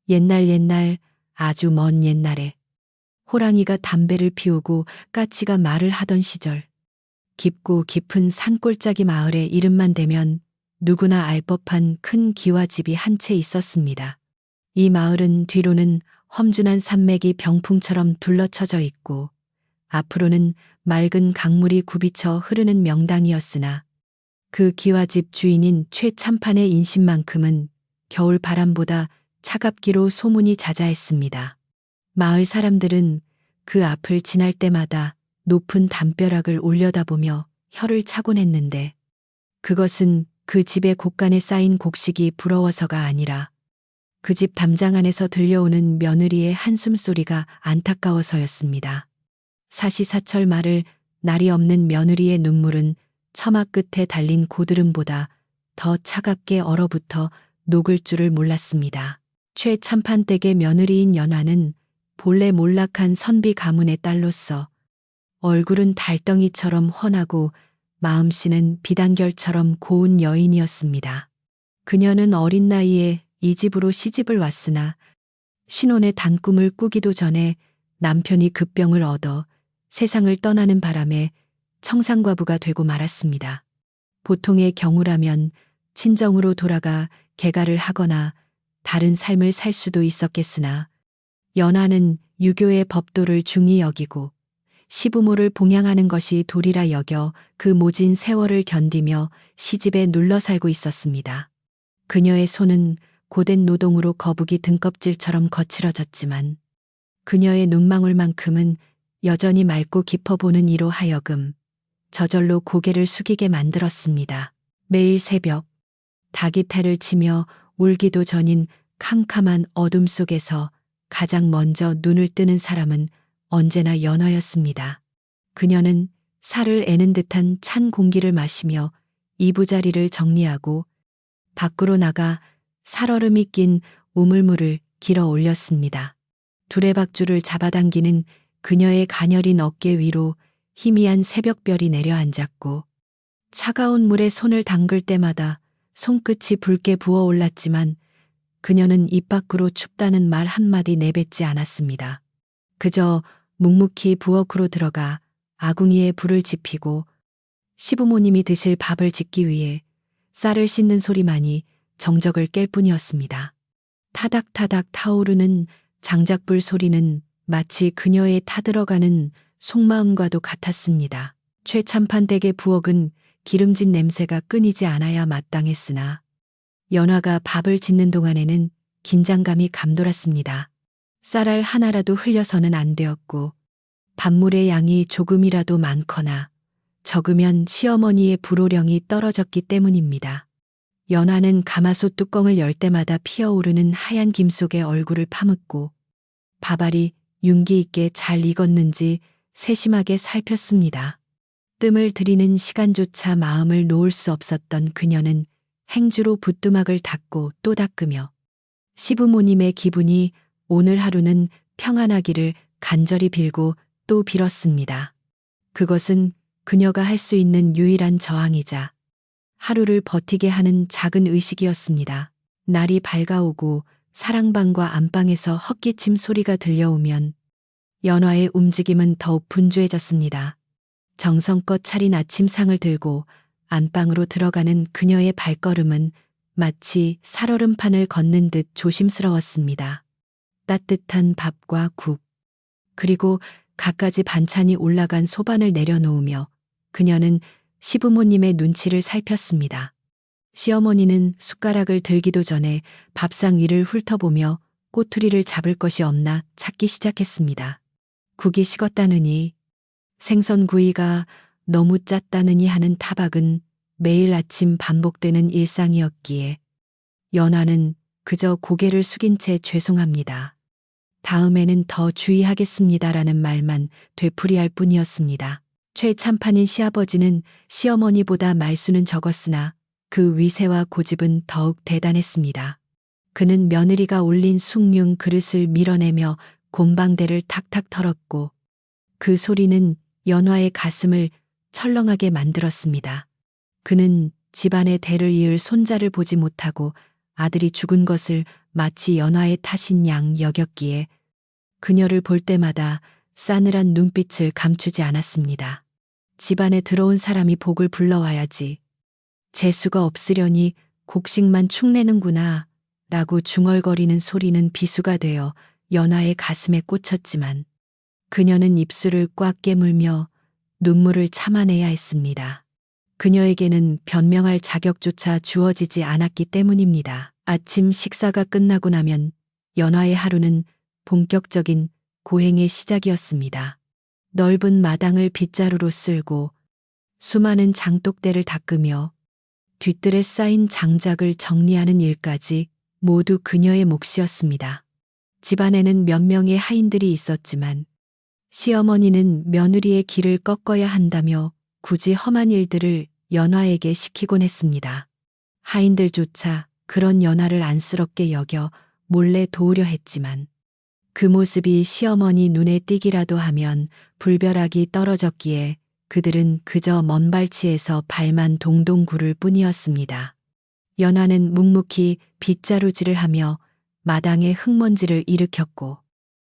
옛날 아주 먼 옛날에 호랑이가 담배를 피우고 까치가 말을 하던 시절, 깊고 깊은 산골짜기 마을의 이름만 대면 누구나 알 법한 큰 기와집이 한 채 있었습니다. 이 마을은 뒤로는 험준한 산맥이 병풍처럼 둘러쳐져 있고 앞으로는 맑은 강물이 굽이쳐 흐르는 명당이었으나 그 기와집 주인인 최참판의 인심만큼은 겨울 바람보다 차갑기로 소문이 자자했습니다. 마을 사람들은 그 앞을 지날 때마다 높은 담벼락을 올려다보며 혀를 차곤 했는데 그것은 그 집의 곳간에 쌓인 곡식이 부러워서가 아니라 그 집 담장 안에서 들려오는 며느리의 한숨소리가 안타까워서였습니다. 사시사철 말을 날이 없는 며느리의 눈물은 처마 끝에 달린 고드름보다 더 차갑게 얼어붙어 녹을 줄을 몰랐습니다. 최참판댁의 며느리인 연화는 본래 몰락한 선비 가문의 딸로서 얼굴은 달덩이처럼 훤하고 마음씨는 비단결처럼 고운 여인이었습니다. 그녀는 어린 나이에 이 집으로 시집을 왔으나 신혼의 단꿈을 꾸기도 전에 남편이 급병을 얻어 세상을 떠나는 바람에 청산과부가 되고 말았습니다. 보통의 경우라면 친정으로 돌아가 개가를 하거나 다른 삶을 살 수도 있었겠으나 연하는 유교의 법도를 중히 여기고 시부모를 봉양하는 것이 도리라 여겨 그 모진 세월을 견디며 시집에 눌러 살고 있었습니다. 그녀의 손은 고된 노동으로 거북이 등껍질처럼 거칠어졌지만 그녀의 눈망울만큼은 여전히 맑고 깊어 보는 이로 하여금 저절로 고개를 숙이게 만들었습니다. 매일 새벽 닭이 태를 치며 울기도 전인 캄캄한 어둠 속에서 가장 먼저 눈을 뜨는 사람은 언제나 연화였습니다. 그녀는 살을 애는 듯한 찬 공기를 마시며 이부자리를 정리하고 밖으로 나가 살얼음이 낀 우물물을 길어 올렸습니다. 두레박줄을 잡아당기는 그녀의 가녀린 어깨 위로 희미한 새벽별이 내려앉았고 차가운 물에 손을 담글 때마다 손끝이 붉게 부어올랐지만 그녀는 입 밖으로 춥다는 말 한마디 내뱉지 않았습니다. 그저 묵묵히 부엌으로 들어가 아궁이에 불을 지피고 시부모님이 드실 밥을 짓기 위해 쌀을 씻는 소리만이 정적을 깰 뿐이었습니다. 타닥타닥 타오르는 장작불 소리는 마치 그녀의 타들어가는 속마음과도 같았습니다. 최참판댁의 부엌은 기름진 냄새가 끊이지 않아야 마땅했으나 연화가 밥을 짓는 동안에는 긴장감이 감돌았습니다. 쌀알 하나라도 흘려서는 안 되었고 밥물의 양이 조금이라도 많거나 적으면 시어머니의 불호령이 떨어졌기 때문입니다. 연화는 가마솥 뚜껑을 열 때마다 피어오르는 하얀 김 속에 얼굴을 파묻고 밥알이 윤기 있게 잘 익었는지 세심하게 살폈습니다. 뜸을 들이는 시간조차 마음을 놓을 수 없었던 그녀는 행주로 붓두막을 닦고 또 닦으며 시부모님의 기분이 오늘 하루는 평안하기를 간절히 빌고 또 빌었습니다. 그것은 그녀가 할 수 있는 유일한 저항이자 하루를 버티게 하는 작은 의식이었습니다. 날이 밝아오고 사랑방과 안방에서 헛기침 소리가 들려오면 연화의 움직임은 더욱 분주해졌습니다. 정성껏 차린 아침상을 들고 안방으로 들어가는 그녀의 발걸음은 마치 살얼음판을 걷는 듯 조심스러웠습니다. 따뜻한 밥과 국, 그리고 갖가지 반찬이 올라간 소반을 내려놓으며 그녀는 시부모님의 눈치를 살폈습니다. 시어머니는 숟가락을 들기도 전에 밥상 위를 훑어보며 꼬투리를 잡을 것이 없나 찾기 시작했습니다. 국이 식었다느니, 생선구이가 너무 짰다느니 하는 타박은 매일 아침 반복되는 일상이었기에 연화는 그저 고개를 숙인 채 죄송합니다. 다음에는 더 주의하겠습니다라는 말만 되풀이할 뿐이었습니다. 최참판인 시아버지는 시어머니보다 말수는 적었으나 그 위세와 고집은 더욱 대단했습니다. 그는 며느리가 올린 숭늉 그릇을 밀어내며 곰방대를 탁탁 털었고 그 소리는 연화의 가슴을 철렁하게 만들었습니다. 그는 집안의 대를 이을 손자를 보지 못하고 아들이 죽은 것을 마치 연화의 탓인 양 여겼기에 그녀를 볼 때마다 싸늘한 눈빛을 감추지 않았습니다. 집안에 들어온 사람이 복을 불러와야지. 재수가 없으려니 곡식만 축내는구나 라고 중얼거리는 소리는 비수가 되어 연화의 가슴에 꽂혔지만 그녀는 입술을 꽉 깨물며 눈물을 참아내야 했습니다. 그녀에게는 변명할 자격조차 주어지지 않았기 때문입니다. 아침 식사가 끝나고 나면 연화의 하루는 본격적인 고행의 시작이었습니다. 넓은 마당을 빗자루로 쓸고 수많은 장독대를 닦으며 뒤뜰에 쌓인 장작을 정리하는 일까지 모두 그녀의 몫이었습니다. 집안에는 몇 명의 하인들이 있었지만 시어머니는 며느리의 길을 꺾어야 한다며 굳이 험한 일들을 연화에게 시키곤 했습니다. 하인들조차 그런 연화를 안쓰럽게 여겨 몰래 도우려 했지만 그 모습이 시어머니 눈에 띄기라도 하면 불벼락이 떨어졌기에 그들은 그저 먼 발치에서 발만 동동 구를 뿐이었습니다. 연화는 묵묵히 빗자루질을 하며 마당에 흙먼지를 일으켰고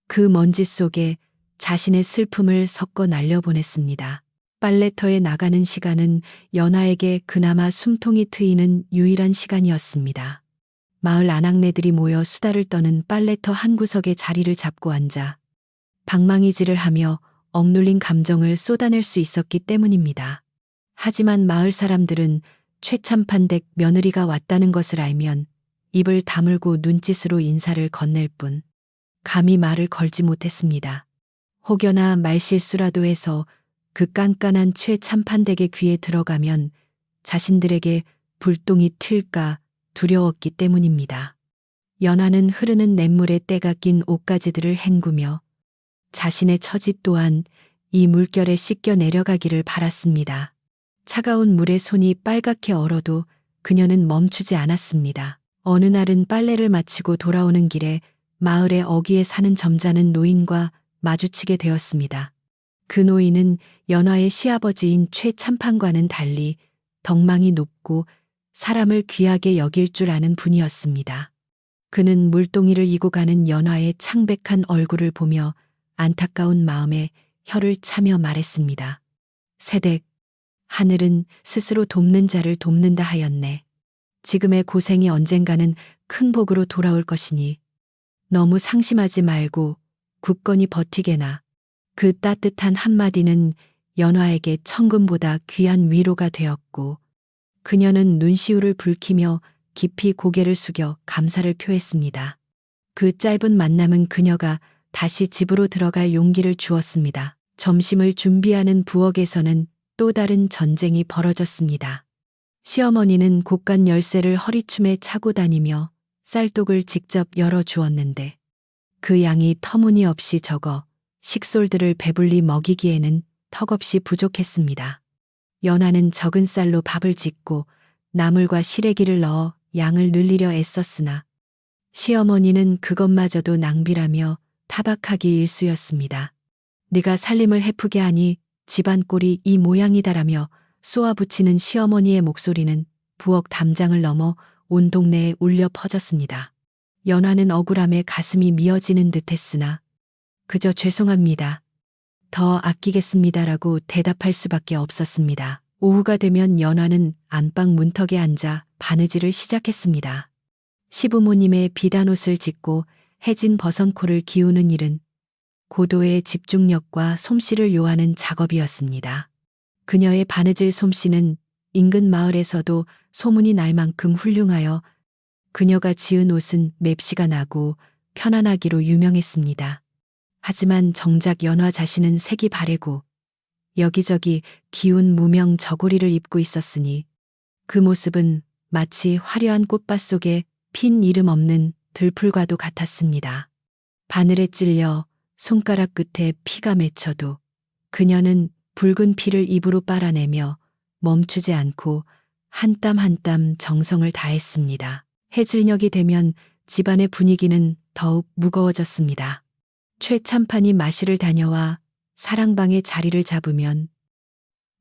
그 먼지 속에 자신의 슬픔을 섞어 날려보냈습니다. 빨래터에 나가는 시간은 연화에게 그나마 숨통이 트이는 유일한 시간이었습니다. 마을 아낙네들이 모여 수다를 떠는 빨래터 한 구석에 자리를 잡고 앉아 방망이질을 하며 억눌린 감정을 쏟아낼 수 있었기 때문입니다. 하지만 마을 사람들은 최참판댁 며느리가 왔다는 것을 알면 입을 다물고 눈짓으로 인사를 건넬 뿐 감히 말을 걸지 못했습니다. 혹여나 말실수라도 해서 그 깐깐한 최참판댁의 귀에 들어가면 자신들에게 불똥이 튈까 두려웠기 때문입니다. 연화는 흐르는 냇물에 때가 낀 옷가지들을 헹구며 자신의 처지 또한 이 물결에 씻겨 내려가기를 바랐습니다. 차가운 물에 손이 빨갛게 얼어도 그녀는 멈추지 않았습니다. 어느 날은 빨래를 마치고 돌아오는 길에 마을의 어귀에 사는 점잖은 노인과 마주치게 되었습니다. 그 노인은 연화의 시아버지인 최참판과는 달리 덕망이 높고 사람을 귀하게 여길 줄 아는 분이었습니다. 그는 물동이를 이고 가는 연화의 창백한 얼굴을 보며 안타까운 마음에 혀를 차며 말했습니다. 세댁, 하늘은 스스로 돕는 자를 돕는다 하였네. 지금의 고생이 언젠가는 큰 복으로 돌아올 것이니 너무 상심하지 말고 굳건히 버티게나. 그 따뜻한 한마디는 연화에게 천금보다 귀한 위로가 되었고 그녀는 눈시울을 붉히며 깊이 고개를 숙여 감사를 표했습니다. 그 짧은 만남은 그녀가 다시 집으로 들어갈 용기를 주었습니다. 점심을 준비하는 부엌에서는 또 다른 전쟁이 벌어졌습니다. 시어머니는 곡간 열쇠를 허리춤에 차고 다니며 쌀독을 직접 열어주었는데 그 양이 터무니없이 적어 식솔들을 배불리 먹이기에는 턱없이 부족했습니다. 연화는 적은 쌀로 밥을 짓고 나물과 시래기를 넣어 양을 늘리려 애썼으나 시어머니는 그것마저도 낭비라며 타박하기 일쑤였습니다. 네가 살림을 해프게 하니 집안 꼴이 이 모양이다라며 쏘아붙이는 시어머니의 목소리는 부엌 담장을 넘어 온 동네에 울려 퍼졌습니다. 연화는 억울함에 가슴이 미어지는 듯했으나 그저 죄송합니다. 더 아끼겠습니다라고 대답할 수밖에 없었습니다. 오후가 되면 연화는 안방 문턱에 앉아 바느질을 시작했습니다. 시부모님의 비단옷을 짓고 해진 버선코를 기우는 일은 고도의 집중력과 솜씨를 요하는 작업이었습니다. 그녀의 바느질 솜씨는 인근 마을에서도 소문이 날 만큼 훌륭하여 그녀가 지은 옷은 맵시가 나고 편안하기로 유명했습니다. 하지만 정작 연화 자신은 색이 바래고 여기저기 기운 무명 저고리를 입고 있었으니 그 모습은 마치 화려한 꽃밭 속에 핀 이름 없는 들풀과도 같았습니다. 바늘에 찔려 손가락 끝에 피가 맺혀도 그녀는 붉은 피를 입으로 빨아내며 멈추지 않고 한 땀 한 땀 정성을 다했습니다. 해질녘이 되면 집안의 분위기는 더욱 무거워졌습니다. 최참판이 마실을 다녀와 사랑방에 자리를 잡으면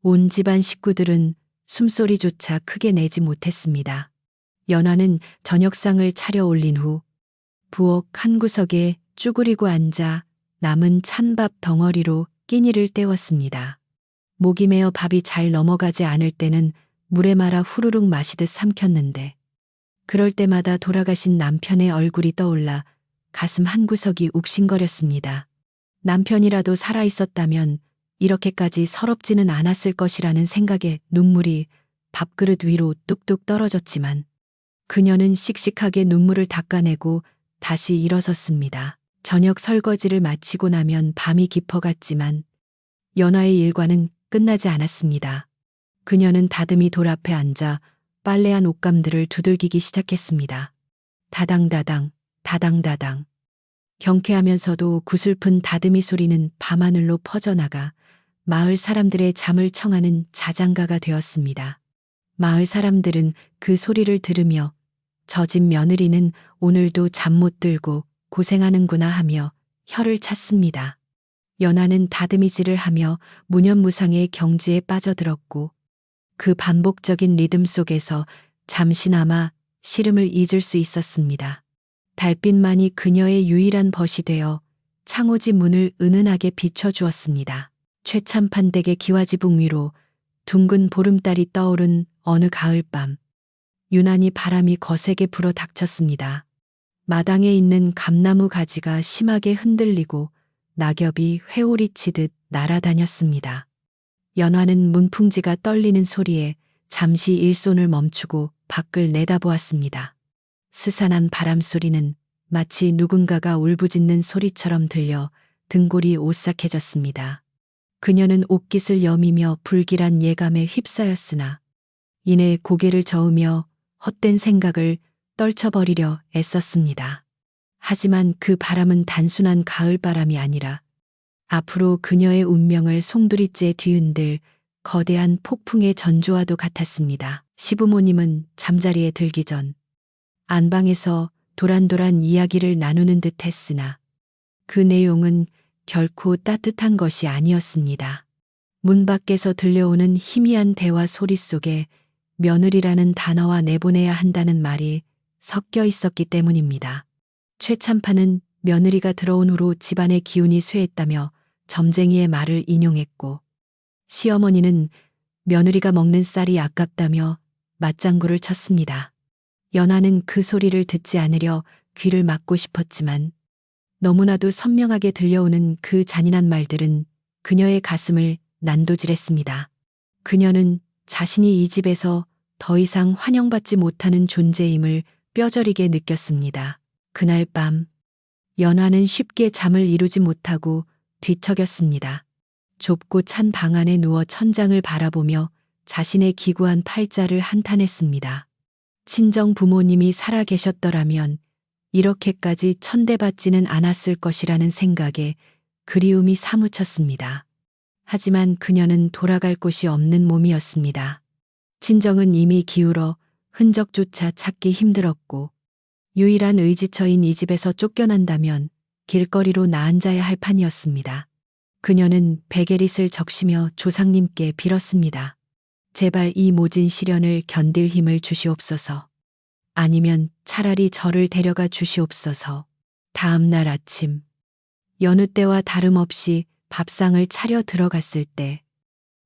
온 집안 식구들은 숨소리조차 크게 내지 못했습니다. 연화는 저녁상을 차려 올린 후 부엌 한 구석에 쭈그리고 앉아 남은 찬밥 덩어리로 끼니를 때웠습니다. 목이 메어 밥이 잘 넘어가지 않을 때는 물에 말아 후루룩 마시듯 삼켰는데 그럴 때마다 돌아가신 남편의 얼굴이 떠올라 가슴 한구석이 욱신거렸습니다. 남편이라도 살아있었다면 이렇게까지 서럽지는 않았을 것이라는 생각에 눈물이 밥그릇 위로 뚝뚝 떨어졌지만 그녀는 씩씩하게 눈물을 닦아내고 다시 일어섰습니다. 저녁 설거지를 마치고 나면 밤이 깊어갔지만 연화의 일과는 끝나지 않았습니다. 그녀는 다듬이 돌 앞에 앉아 빨래한 옷감들을 두들기기 시작했습니다. 다당다당, 다당다당. 경쾌하면서도 구슬픈 다듬이 소리는 밤하늘로 퍼져나가 마을 사람들의 잠을 청하는 자장가가 되었습니다. 마을 사람들은 그 소리를 들으며 저 집 며느리는 오늘도 잠 못 들고 고생하는구나 하며 혀를 찼습니다. 연하는 다듬이질을 하며 무념무상의 경지에 빠져들었고 그 반복적인 리듬 속에서 잠시나마 시름을 잊을 수 있었습니다. 달빛만이 그녀의 유일한 벗이 되어 창호지 문을 은은하게 비춰주었습니다. 최참판 댁의 기와지붕 위로 둥근 보름달이 떠오른 어느 가을밤, 유난히 바람이 거세게 불어 닥쳤습니다. 마당에 있는 감나무 가지가 심하게 흔들리고 낙엽이 회오리치듯 날아다녔습니다. 연화는 문풍지가 떨리는 소리에 잠시 일손을 멈추고 밖을 내다보았습니다. 스산한 바람 소리는 마치 누군가가 울부짖는 소리처럼 들려 등골이 오싹해졌습니다. 그녀는 옷깃을 여미며 불길한 예감에 휩싸였으나 이내 고개를 저으며 헛된 생각을 떨쳐버리려 애썼습니다. 하지만 그 바람은 단순한 가을바람이 아니라 앞으로 그녀의 운명을 송두리째 뒤흔들 거대한 폭풍의 전조와도 같았습니다. 시부모님은 잠자리에 들기 전 안방에서 도란도란 이야기를 나누는 듯 했으나 그 내용은 결코 따뜻한 것이 아니었습니다. 문 밖에서 들려오는 희미한 대화 소리 속에 며느리라는 단어와 내보내야 한다는 말이 섞여 있었기 때문입니다. 최참판은 며느리가 들어온 후로 집안의 기운이 쇠했다며 점쟁이의 말을 인용했고 시어머니는 며느리가 먹는 쌀이 아깝다며 맞장구를 쳤습니다. 연하는 그 소리를 듣지 않으려 귀를 막고 싶었지만 너무나도 선명하게 들려오는 그 잔인한 말들은 그녀의 가슴을 난도질했습니다. 그녀는 자신이 이 집에서 더 이상 환영받지 못하는 존재임을 뼈저리게 느꼈습니다. 그날 밤, 연화는 쉽게 잠을 이루지 못하고 뒤척였습니다. 좁고 찬 방 안에 누워 천장을 바라보며 자신의 기구한 팔자를 한탄했습니다. 친정 부모님이 살아 계셨더라면 이렇게까지 천대받지는 않았을 것이라는 생각에 그리움이 사무쳤습니다. 하지만 그녀는 돌아갈 곳이 없는 몸이었습니다. 친정은 이미 기울어 흔적조차 찾기 힘들었고 유일한 의지처인 이 집에서 쫓겨난다면 길거리로 나앉아야 할 판이었습니다. 그녀는 베게릿을 적시며 조상님께 빌었습니다. 제발 이 모진 시련을 견딜 힘을 주시옵소서. 아니면 차라리 저를 데려가 주시옵소서. 다음 날 아침, 여느 때와 다름없이 밥상을 차려 들어갔을 때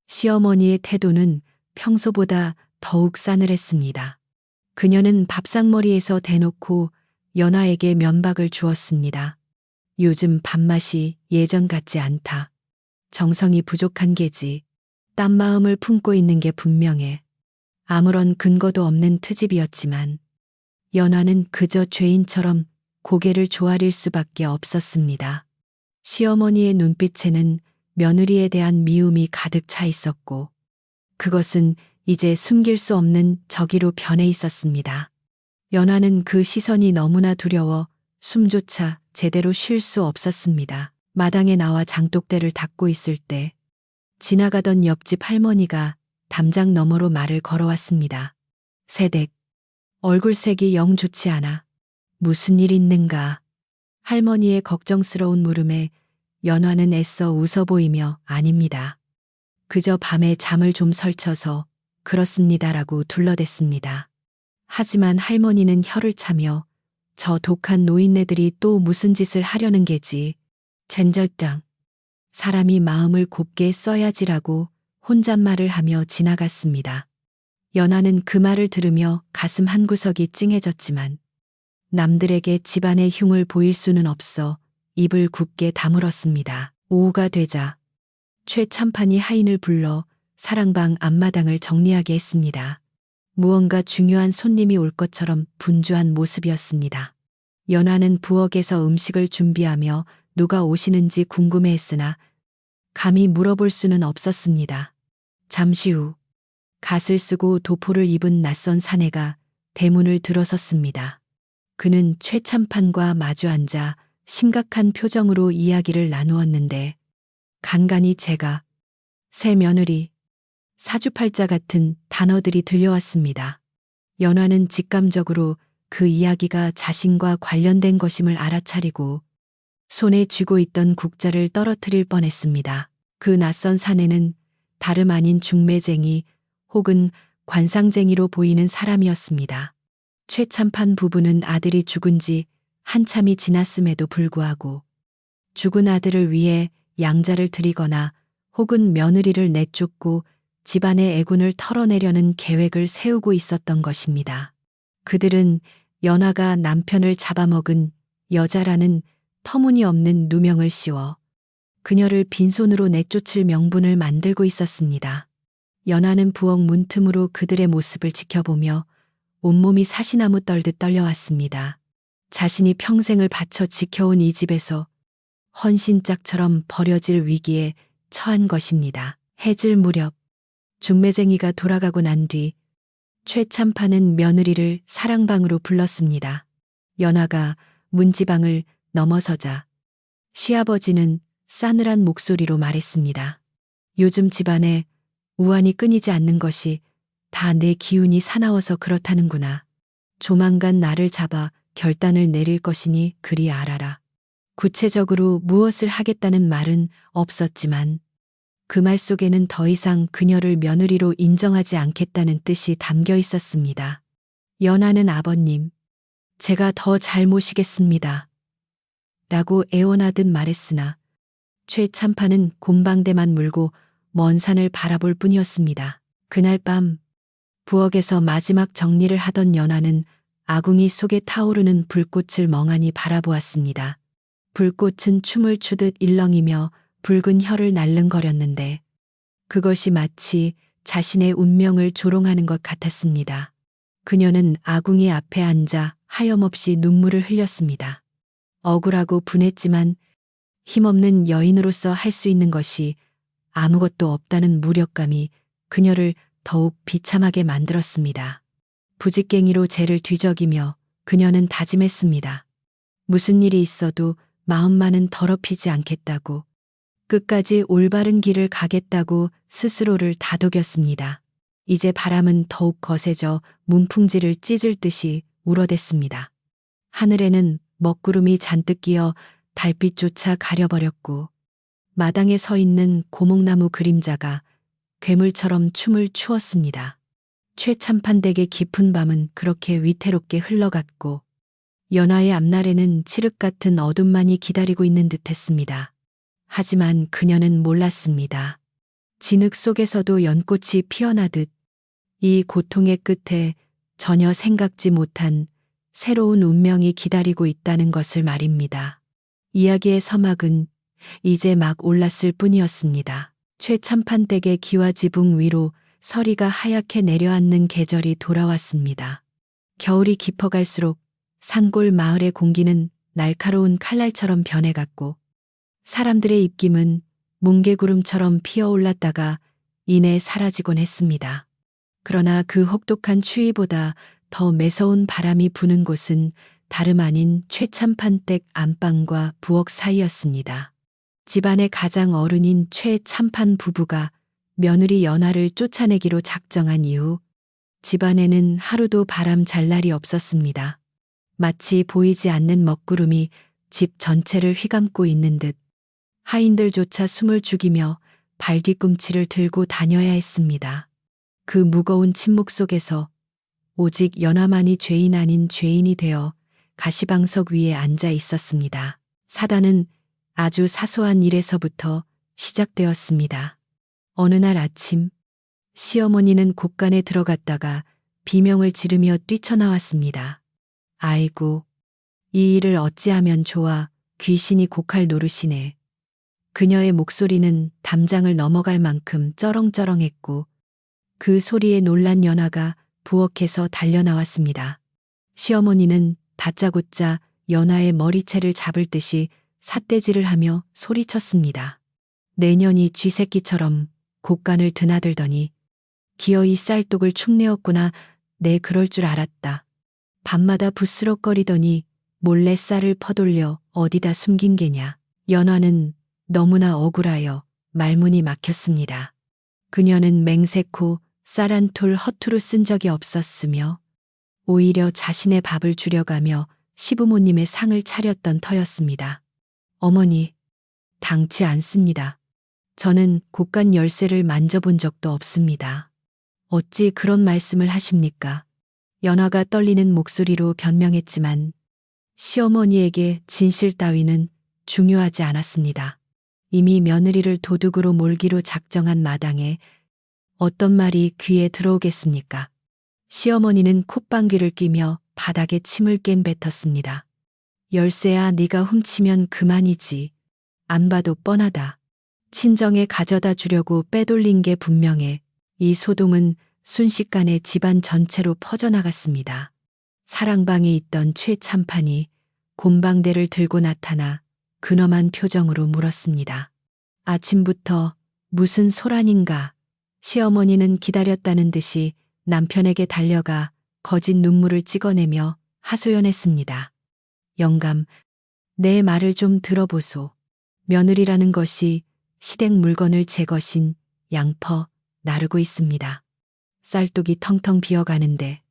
시어머니의 태도는 평소보다 더욱 싸늘했습니다. 그녀는 밥상머리에서 대놓고 연화에게 면박을 주었습니다. 요즘 밥맛이 예전 같지 않다. 정성이 부족한 게지. 딴 마음을 품고 있는 게 분명해. 아무런 근거도 없는 트집이었지만 연화는 그저 죄인처럼 고개를 조아릴 수밖에 없었습니다. 시어머니의 눈빛에는 며느리에 대한 미움이 가득 차 있었고 그것은 이제 숨길 수 없는 적이로 변해 있었습니다. 연화는 그 시선이 너무나 두려워 숨조차 제대로 쉴 수 없었습니다. 마당에 나와 장독대를 닦고 있을 때 지나가던 옆집 할머니가 담장 너머로 말을 걸어왔습니다. 새댁, 얼굴색이 영 좋지 않아. 무슨 일 있는가? 할머니의 걱정스러운 물음에 연화는 애써 웃어 보이며 아닙니다. 그저 밤에 잠을 좀 설쳐서 그렇습니다라고 둘러댔습니다. 하지만 할머니는 혀를 차며 저 독한 노인네들이 또 무슨 짓을 하려는 게지. 젠절장. 사람이 마음을 곱게 써야지라고 혼잣말을 하며 지나갔습니다. 연하는 그 말을 들으며 가슴 한구석이 찡해졌지만 남들에게 집안의 흉을 보일 수는 없어 입을 굳게 다물었습니다. 오후가 되자 최 참판이 하인을 불러 사랑방 앞마당을 정리하게 했습니다. 무언가 중요한 손님이 올 것처럼 분주한 모습이었습니다. 연하는 부엌에서 음식을 준비하며 누가 오시는지 궁금해했으나 감히 물어볼 수는 없었습니다. 잠시 후 갓을 쓰고 도포를 입은 낯선 사내가 대문을 들어섰습니다. 그는 최 참판과 마주 앉아 심각한 표정으로 이야기를 나누었는데 간간이 제가, 새 며느리, 사주팔자 같은 단어들이 들려왔습니다. 연화는 직감적으로 그 이야기가 자신과 관련된 것임을 알아차리고 손에 쥐고 있던 국자를 떨어뜨릴 뻔했습니다. 그 낯선 사내는 다름 아닌 중매쟁이 혹은 관상쟁이로 보이는 사람이었습니다. 최 참판 부부는 아들이 죽은 지 한참이 지났음에도 불구하고 죽은 아들을 위해 양자를 드리거나 혹은 며느리를 내쫓고 집안의 애군을 털어내려는 계획을 세우고 있었던 것입니다. 그들은 연하가 남편을 잡아먹은 여자라는 터무니없는 누명을 씌워 그녀를 빈손으로 내쫓을 명분을 만들고 있었습니다. 연하는 부엌 문틈으로 그들의 모습을 지켜보며 온몸이 사시나무 떨듯 떨려왔습니다. 자신이 평생을 바쳐 지켜온 이 집에서 헌신짝처럼 버려질 위기에 처한 것입니다. 해질 무렵 중매쟁이가 돌아가고 난 뒤 최 참판은 며느리를 사랑방으로 불렀습니다. 연하가 문지방을 넘어서자 시아버지는 싸늘한 목소리로 말했습니다. 요즘 집안에 우환이 끊이지 않는 것이 다 내 기운이 사나워서 그렇다는구나. 조만간 나를 잡아 결단을 내릴 것이니 그리 알아라. 구체적으로 무엇을 하겠다는 말은 없었지만 그 말 속에는 더 이상 그녀를 며느리로 인정하지 않겠다는 뜻이 담겨 있었습니다. 연하는 아버님, 제가 더 잘 모시겠습니다. 라고 애원하듯 말했으나 최 참판은 곰방대만 물고 먼 산을 바라볼 뿐이었습니다. 그날 밤 부엌에서 마지막 정리를 하던 연하는 아궁이 속에 타오르는 불꽃을 멍하니 바라보았습니다. 불꽃은 춤을 추듯 일렁이며 붉은 혀를 날름거렸는데 그것이 마치 자신의 운명을 조롱하는 것 같았습니다. 그녀는 아궁이 앞에 앉아 하염없이 눈물을 흘렸습니다. 억울하고 분했지만 힘없는 여인으로서 할 수 있는 것이 아무것도 없다는 무력감이 그녀를 더욱 비참하게 만들었습니다. 부직갱이로 죄를 뒤적이며 그녀는 다짐했습니다. 무슨 일이 있어도 마음만은 더럽히지 않겠다고, 끝까지 올바른 길을 가겠다고 스스로를 다독였습니다. 이제 바람은 더욱 거세져 문풍지를 찢을 듯이 울어댔습니다. 하늘에는 먹구름이 잔뜩 끼어 달빛조차 가려버렸고 마당에 서 있는 고목나무 그림자가 괴물처럼 춤을 추었습니다. 최참판댁의 깊은 밤은 그렇게 위태롭게 흘러갔고 연하의 앞날에는 칠흑 같은 어둠만이 기다리고 있는 듯했습니다. 하지만 그녀는 몰랐습니다. 진흙 속에서도 연꽃이 피어나듯 이 고통의 끝에 전혀 생각지 못한 새로운 운명이 기다리고 있다는 것을 말입니다. 이야기의 서막은 이제 막 올랐을 뿐이었습니다. 최참판댁의 기와 지붕 위로 서리가 하얗게 내려앉는 계절이 돌아왔습니다. 겨울이 깊어갈수록 산골 마을의 공기는 날카로운 칼날처럼 변해갔고 사람들의 입김은 뭉게구름처럼 피어올랐다가 이내 사라지곤 했습니다. 그러나 그 혹독한 추위보다 더 매서운 바람이 부는 곳은 다름 아닌 최참판댁 안방과 부엌 사이였습니다. 집안의 가장 어른인 최참판 부부가 며느리 연하를 쫓아내기로 작정한 이후 집안에는 하루도 바람 잘 날이 없었습니다. 마치 보이지 않는 먹구름이 집 전체를 휘감고 있는 듯 하인들조차 숨을 죽이며 발뒤꿈치를 들고 다녀야 했습니다. 그 무거운 침묵 속에서 오직 연하만이 죄인 아닌 죄인이 되어 가시방석 위에 앉아 있었습니다. 사단은 아주 사소한 일에서부터 시작되었습니다. 어느 날 아침, 시어머니는 곳간에 들어갔다가 비명을 지르며 뛰쳐나왔습니다. 아이고, 이 일을 어찌하면 좋아. 귀신이 곡할 노릇이네. 그녀의 목소리는 담장을 넘어갈 만큼 쩌렁쩌렁했고 그 소리에 놀란 연하가 부엌에서 달려나왔습니다. 시어머니는 다짜고짜 연하의 머리채를 잡을 듯이 삿대질을 하며 소리쳤습니다. 내년이 쥐새끼처럼 곡간을 드나들더니 기어이 쌀독을 축내었구나. 내 그럴 줄 알았다. 밤마다 부스럭거리더니 몰래 쌀을 퍼돌려 어디다 숨긴 게냐. 연화는 너무나 억울하여 말문이 막혔습니다. 그녀는 맹세코 쌀 한 톨 허투루 쓴 적이 없었으며 오히려 자신의 밥을 줄여가며 시부모님의 상을 차렸던 터였습니다. 어머니, 당치 않습니다. 저는 곡간 열쇠를 만져본 적도 없습니다. 어찌 그런 말씀을 하십니까? 연화가 떨리는 목소리로 변명했지만 시어머니에게 진실 따위는 중요하지 않았습니다. 이미 며느리를 도둑으로 몰기로 작정한 마당에 어떤 말이 귀에 들어오겠습니까? 시어머니는 콧방귀를 뀌며 바닥에 침을 깸 뱉었습니다. 열쇠야, 네가 훔치면 그만이지. 안 봐도 뻔하다. 친정에 가져다 주려고 빼돌린 게 분명해. 이 소동은 순식간에 집안 전체로 퍼져나갔습니다. 사랑방에 있던 최참판이 곰방대를 들고 나타나 근엄한 표정으로 물었습니다. 아침부터 무슨 소란인가? 시어머니는 기다렸다는 듯이 남편에게 달려가 거짓 눈물을 찍어내며 하소연했습니다. 영감, 내 말을 좀 들어보소. 며느리라는 것이 시댁 물건을 제 것인 양퍼 나르고 있습니다. 쌀독이 텅텅 비어가는데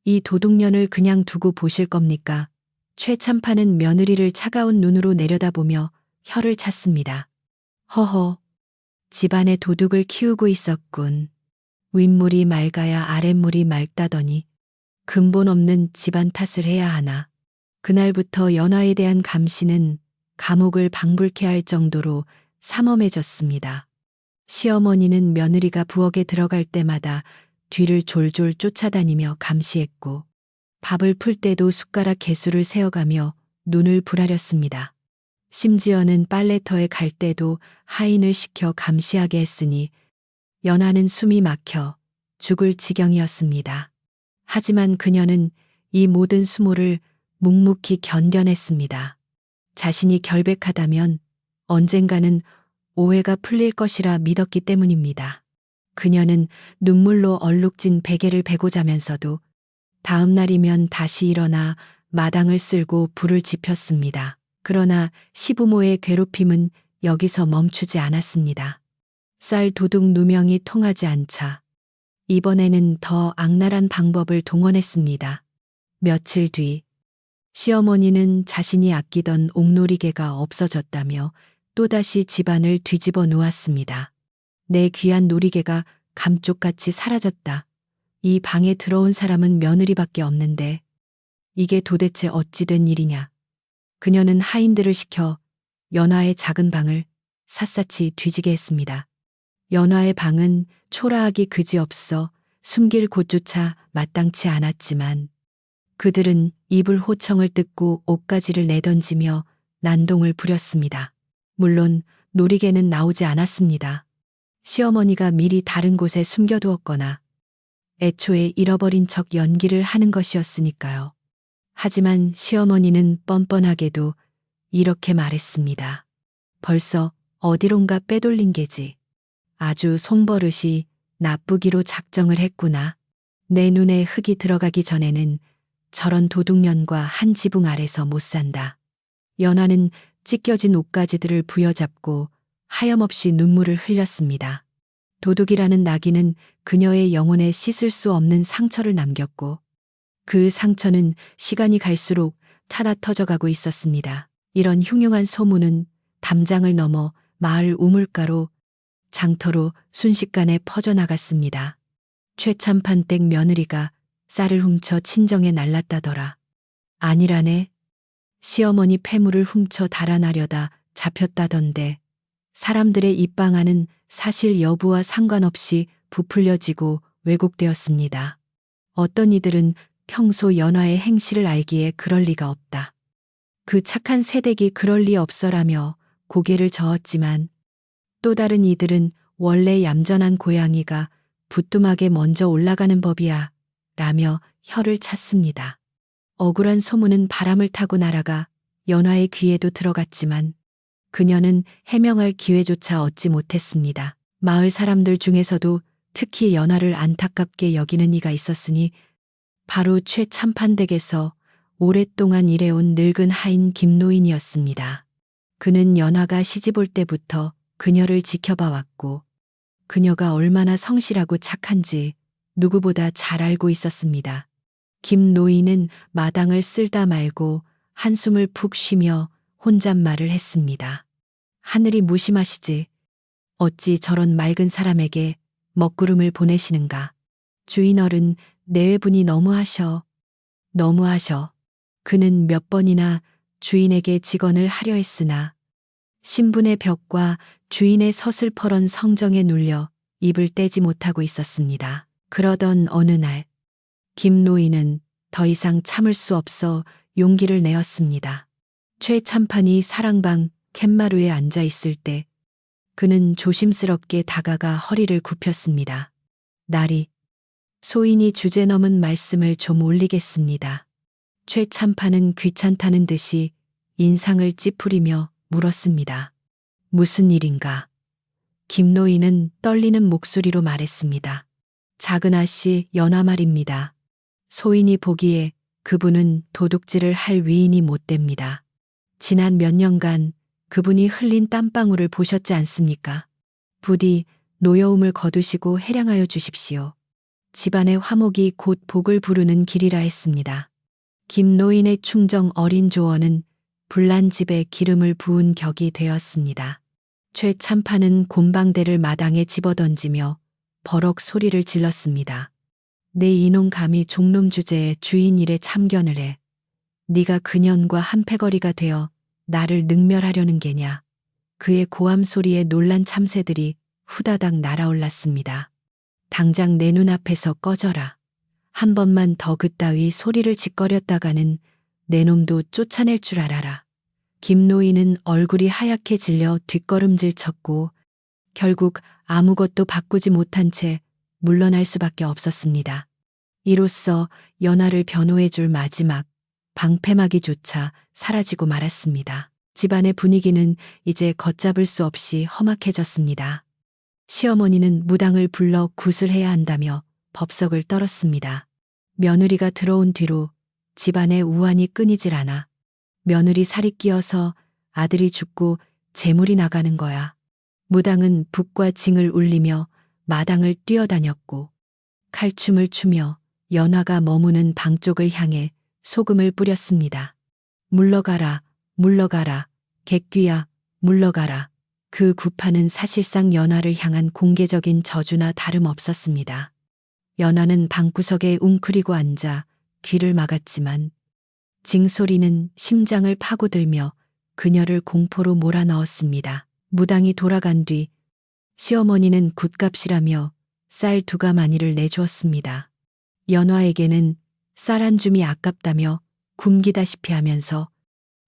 이 도둑년을 그냥 두고 보실 겁니까? 최참판은 며느리를 차가운 눈으로 내려다보며 혀를 찼습니다. 허허, 집안에 도둑을 키우고 있었군. 윗물이 맑아야 아랫물이 맑다더니 근본 없는 집안 탓을 해야 하나. 그날부터 연화에 대한 감시는 감옥을 방불케 할 정도로 삼엄해졌습니다. 시어머니는 며느리가 부엌에 들어갈 때마다 뒤를 졸졸 쫓아다니며 감시했고 밥을 풀 때도 숟가락 개수를 세어가며 눈을 부라렸습니다. 심지어는 빨래터에 갈 때도 하인을 시켜 감시하게 했으니 연하는 숨이 막혀 죽을 지경이었습니다. 하지만 그녀는 이 모든 수모를 묵묵히 견뎌냈습니다. 자신이 결백하다면 언젠가는 오해가 풀릴 것이라 믿었기 때문입니다. 그녀는 눈물로 얼룩진 베개를 베고 자면서도 다음 날이면 다시 일어나 마당을 쓸고 불을 지폈습니다. 그러나 시부모의 괴롭힘은 여기서 멈추지 않았습니다. 쌀 도둑 누명이 통하지 않자 이번에는 더 악랄한 방법을 동원했습니다. 며칠 뒤 시어머니는 자신이 아끼던 옥놀이개가 없어졌다며 또다시 집안을 뒤집어 놓았습니다. 내 귀한 놀이개가 감쪽같이 사라졌다. 이 방에 들어온 사람은 며느리밖에 없는데 이게 도대체 어찌 된 일이냐. 그녀는 하인들을 시켜 연화의 작은 방을 샅샅이 뒤지게 했습니다. 연화의 방은 초라하기 그지없어 숨길 곳조차 마땅치 않았지만 그들은 이불 호청을 뜯고 옷가지를 내던지며 난동을 부렸습니다. 물론 놀이개는 나오지 않았습니다. 시어머니가 미리 다른 곳에 숨겨두었거나 애초에 잃어버린 척 연기를 하는 것이었으니까요. 하지만 시어머니는 뻔뻔하게도 이렇게 말했습니다. 벌써 어디론가 빼돌린 게지. 아주 손버릇이 나쁘기로 작정을 했구나. 내 눈에 흙이 들어가기 전에는 저런 도둑년과 한 지붕 아래서 못 산다. 연화는 찢겨진 옷가지들을 부여잡고 하염없이 눈물을 흘렸습니다. 도둑이라는 낙인은 그녀의 영혼에 씻을 수 없는 상처를 남겼고 그 상처는 시간이 갈수록 타라터져가고 있었습니다. 이런 흉흉한 소문은 담장을 넘어 마을 우물가로 장터로 순식간에 퍼져나갔습니다. 최참판 댁 며느리가 쌀을 훔쳐 친정에 날랐다더라. 아니라네. 시어머니 폐물을 훔쳐 달아나려다 잡혔다던데 사람들의 입방아는 사실 여부와 상관없이 부풀려지고 왜곡되었습니다. 어떤 이들은 평소 연화의 행실을 알기에 그럴 리가 없다. 그 착한 새댁이 그럴 리 없어라며 고개를 저었지만 또 다른 이들은 원래 얌전한 고양이가 부뚜막에 먼저 올라가는 법이야 라며 혀를 찼습니다. 억울한 소문은 바람을 타고 날아가 연화의 귀에도 들어갔지만 그녀는 해명할 기회조차 얻지 못했습니다. 마을 사람들 중에서도 특히 연화를 안타깝게 여기는 이가 있었으니 바로 최참판댁에서 오랫동안 일해온 늙은 하인 김노인이었습니다. 그는 연화가 시집올 때부터 그녀를 지켜봐 왔고 그녀가 얼마나 성실하고 착한지 누구보다 잘 알고 있었습니다. 김노인은 마당을 쓸다 말고 한숨을 푹 쉬며 혼잣말을 했습니다. 하늘이 무심하시지. 어찌 저런 맑은 사람에게 먹구름을 보내시는가. 주인어른, 내외분이 너무하셔. 너무하셔. 그는 몇 번이나 주인에게 직언을 하려 했으나 신분의 벽과 주인의 서슬퍼런 성정에 눌려 입을 떼지 못하고 있었습니다. 그러던 어느 날 김노인은 더 이상 참을 수 없어 용기를 내었습니다. 최 참판이 사랑방 캔마루에 앉아 있을 때 그는 조심스럽게 다가가 허리를 굽혔습니다. 나리, 소인이 주제넘은 말씀을 좀 올리겠습니다. 최 참판은 귀찮다는 듯이 인상을 찌푸리며 물었습니다. 무슨 일인가? 김노인은 떨리는 목소리로 말했습니다. 작은 아씨 연화 말입니다. 소인이 보기에 그분은 도둑질을 할 위인이 못 됩니다. 지난 몇 년간 그분이 흘린 땀방울을 보셨지 않습니까? 부디 노여움을 거두시고 해량하여 주십시오. 집안의 화목이 곧 복을 부르는 길이라 했습니다. 김노인의 충정 어린 조언은 불난 집에 기름을 부은 격이 되었습니다. 최 참판은 곰방대를 마당에 집어던지며 버럭 소리를 질렀습니다. 내 이놈 감히 종놈 주제에 주인 일에 참견을 해. 네가 그년과 한패거리가 되어 나를 능멸하려는 게냐. 그의 고함 소리에 놀란 참새들이 후다닥 날아올랐습니다. 당장 내 눈앞에서 꺼져라. 한 번만 더 그따위 소리를 짓거렸다가는 내 놈도 쫓아낼 줄 알아라. 김노인은 얼굴이 하얗게 질려 뒷걸음질 쳤고 결국 아무것도 바꾸지 못한 채 물러날 수밖에 없었습니다. 이로써 연화를 변호해 줄 마지막 방패막이조차 사라지고 말았습니다. 집안의 분위기는 이제 걷잡을 수 없이 험악해졌습니다. 시어머니는 무당을 불러 굿을 해야 한다며 법석을 떨었습니다. 며느리가 들어온 뒤로 집안의 우환이 끊이질 않아. 며느리 살이 끼어서 아들이 죽고 재물이 나가는 거야. 무당은 북과 징을 울리며 마당을 뛰어다녔고 칼춤을 추며 연화가 머무는 방 쪽을 향해 소금을 뿌렸습니다. 물러가라, 물러가라, 객귀야, 물러가라. 그 구파는 사실상 연화를 향한 공개적인 저주나 다름없었습니다. 연화는 방구석에 웅크리고 앉아 귀를 막았지만 징소리는 심장을 파고들며 그녀를 공포로 몰아넣었습니다. 무당이 돌아간 뒤 시어머니는 굿값이라며 쌀 2가마니를 내주었습니다. 연화에게는 쌀 한 줌이 아깝다며 굶기다시피 하면서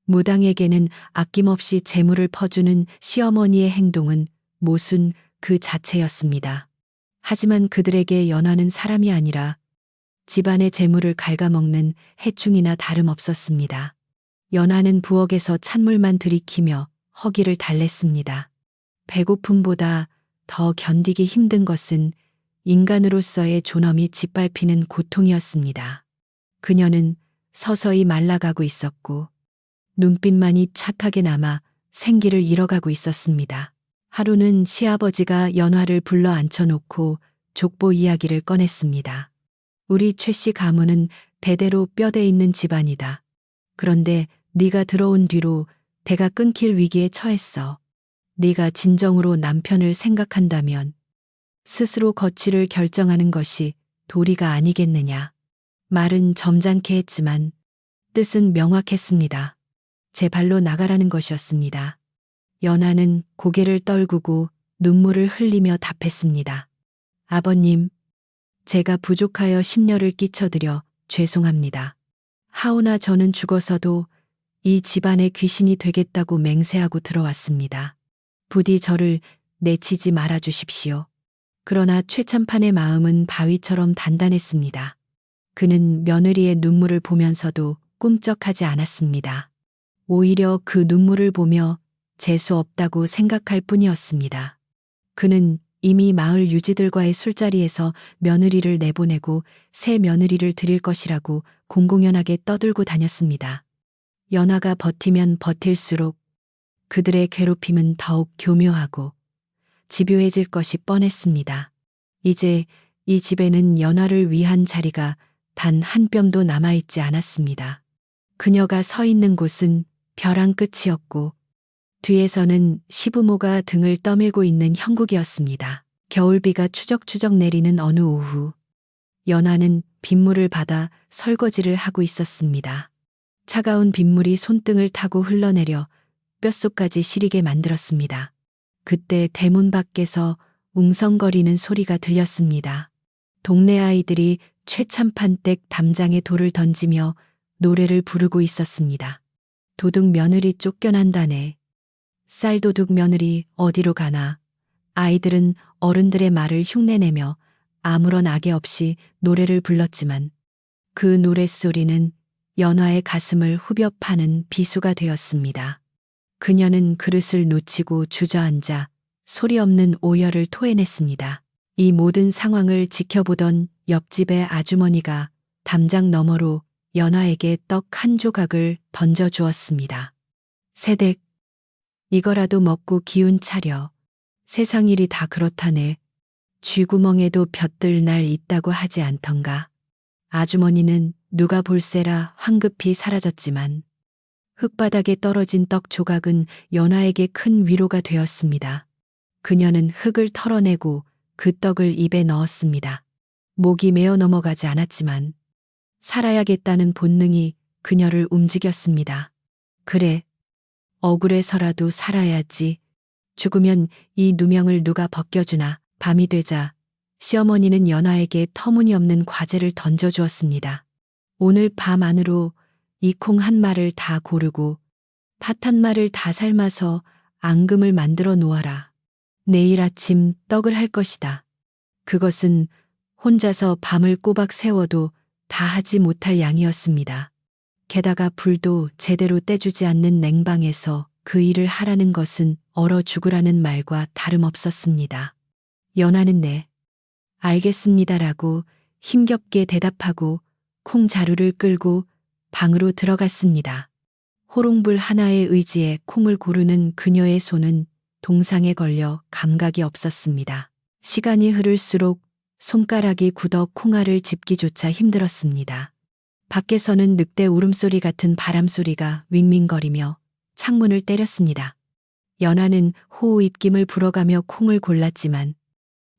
무당에게는 아낌없이 재물을 퍼주는 시어머니의 행동은 모순 그 자체였습니다. 하지만 그들에게 연화는 사람이 아니라 집안의 재물을 갉아먹는 해충이나 다름없었습니다. 연화는 부엌에서 찬물만 들이키며 허기를 달랬습니다. 배고픔보다 더 견디기 힘든 것은 인간으로서의 존엄이 짓밟히는 고통이었습니다. 그녀는 서서히 말라가고 있었고 눈빛만이 착하게 남아 생기를 잃어가고 있었습니다. 하루는 시아버지가 연화를 불러 앉혀놓고 족보 이야기를 꺼냈습니다. 우리 최씨 가문은 대대로 뼈대 있는 집안이다. 그런데 네가 들어온 뒤로 대가 끊길 위기에 처했어. 네가 진정으로 남편을 생각한다면 스스로 거취를 결정하는 것이 도리가 아니겠느냐. 말은 점잖게 했지만 뜻은 명확했습니다. 제 발로 나가라는 것이었습니다. 연하는 고개를 떨구고 눈물을 흘리며 답했습니다. 아버님, 제가 부족하여 심려를 끼쳐드려 죄송합니다. 하오나 저는 죽어서도 이 집안의 귀신이 되겠다고 맹세하고 들어왔습니다. 부디 저를 내치지 말아 주십시오. 그러나 최참판의 마음은 바위처럼 단단했습니다. 그는 며느리의 눈물을 보면서도 꿈쩍하지 않았습니다. 오히려 그 눈물을 보며 재수 없다고 생각할 뿐이었습니다. 그는 이미 마을 유지들과의 술자리에서 며느리를 내보내고 새 며느리를 드릴 것이라고 공공연하게 떠들고 다녔습니다. 연하가 버티면 버틸수록 그들의 괴롭힘은 더욱 교묘하고 집요해질 것이 뻔했습니다. 이제 이 집에는 연하를 위한 자리가 단 한 뼘도 남아있지 않았습니다. 그녀가 서 있는 곳은 벼랑 끝이었고 뒤에서는 시부모가 등을 떠밀고 있는 형국이었습니다. 겨울비가 추적추적 내리는 어느 오후, 연하는 빗물을 받아 설거지를 하고 있었습니다. 차가운 빗물이 손등을 타고 흘러내려 뼛속까지 시리게 만들었습니다. 그때 대문 밖에서 웅성거리는 소리가 들렸습니다. 동네 아이들이 최참판댁 담장에 돌을 던지며 노래를 부르고 있었습니다. 도둑 며느리 쫓겨난다네. 쌀도둑 며느리 어디로 가나. 아이들은 어른들의 말을 흉내내며 아무런 악의 없이 노래를 불렀지만 그 노랫소리는 연화의 가슴을 후벼 파는 비수가 되었습니다. 그녀는 그릇을 놓치고 주저앉아 소리 없는 오열을 토해냈습니다. 이 모든 상황을 지켜보던 옆집의 아주머니가 담장 너머로 연화에게 떡 한 조각을 던져주었습니다. 세댁, 이거라도 먹고 기운 차려. 세상 일이 다 그렇다네. 쥐구멍에도 볕들 날 있다고 하지 않던가. 아주머니는 누가 볼세라 황급히 사라졌지만 흙바닥에 떨어진 떡 조각은 연화에게 큰 위로가 되었습니다. 그녀는 흙을 털어내고 그 떡을 입에 넣었습니다. 목이 메어 넘어가지 않았지만 살아야겠다는 본능이 그녀를 움직였습니다. 그래, 억울해서라도 살아야지. 죽으면 이 누명을 누가 벗겨주나. 밤이 되자 시어머니는 연화에게 터무니없는 과제를 던져주었습니다. 오늘 밤 안으로 이 콩 한 마를 다 고르고 팥 한 마를 다 삶아서 앙금을 만들어 놓아라. 내일 아침 떡을 할 것이다. 그것은 혼자서 밤을 꼬박 세워도 다 하지 못할 양이었습니다. 게다가 불도 제대로 떼주지 않는 냉방에서 그 일을 하라는 것은 얼어 죽으라는 말과 다름없었습니다. 연하는 네, 알겠습니다라고 힘겹게 대답하고 콩 자루를 끌고 방으로 들어갔습니다. 호롱불 하나의 의지에 콩을 고르는 그녀의 손은 동상에 걸려 감각이 없었습니다. 시간이 흐를수록 손가락이 굳어 콩알을 짚기조차 힘들었습니다. 밖에서는 늑대 울음소리 같은 바람소리가 윙윙거리며 창문을 때렸습니다. 연하는 호우 입김을 불어가며 콩을 골랐지만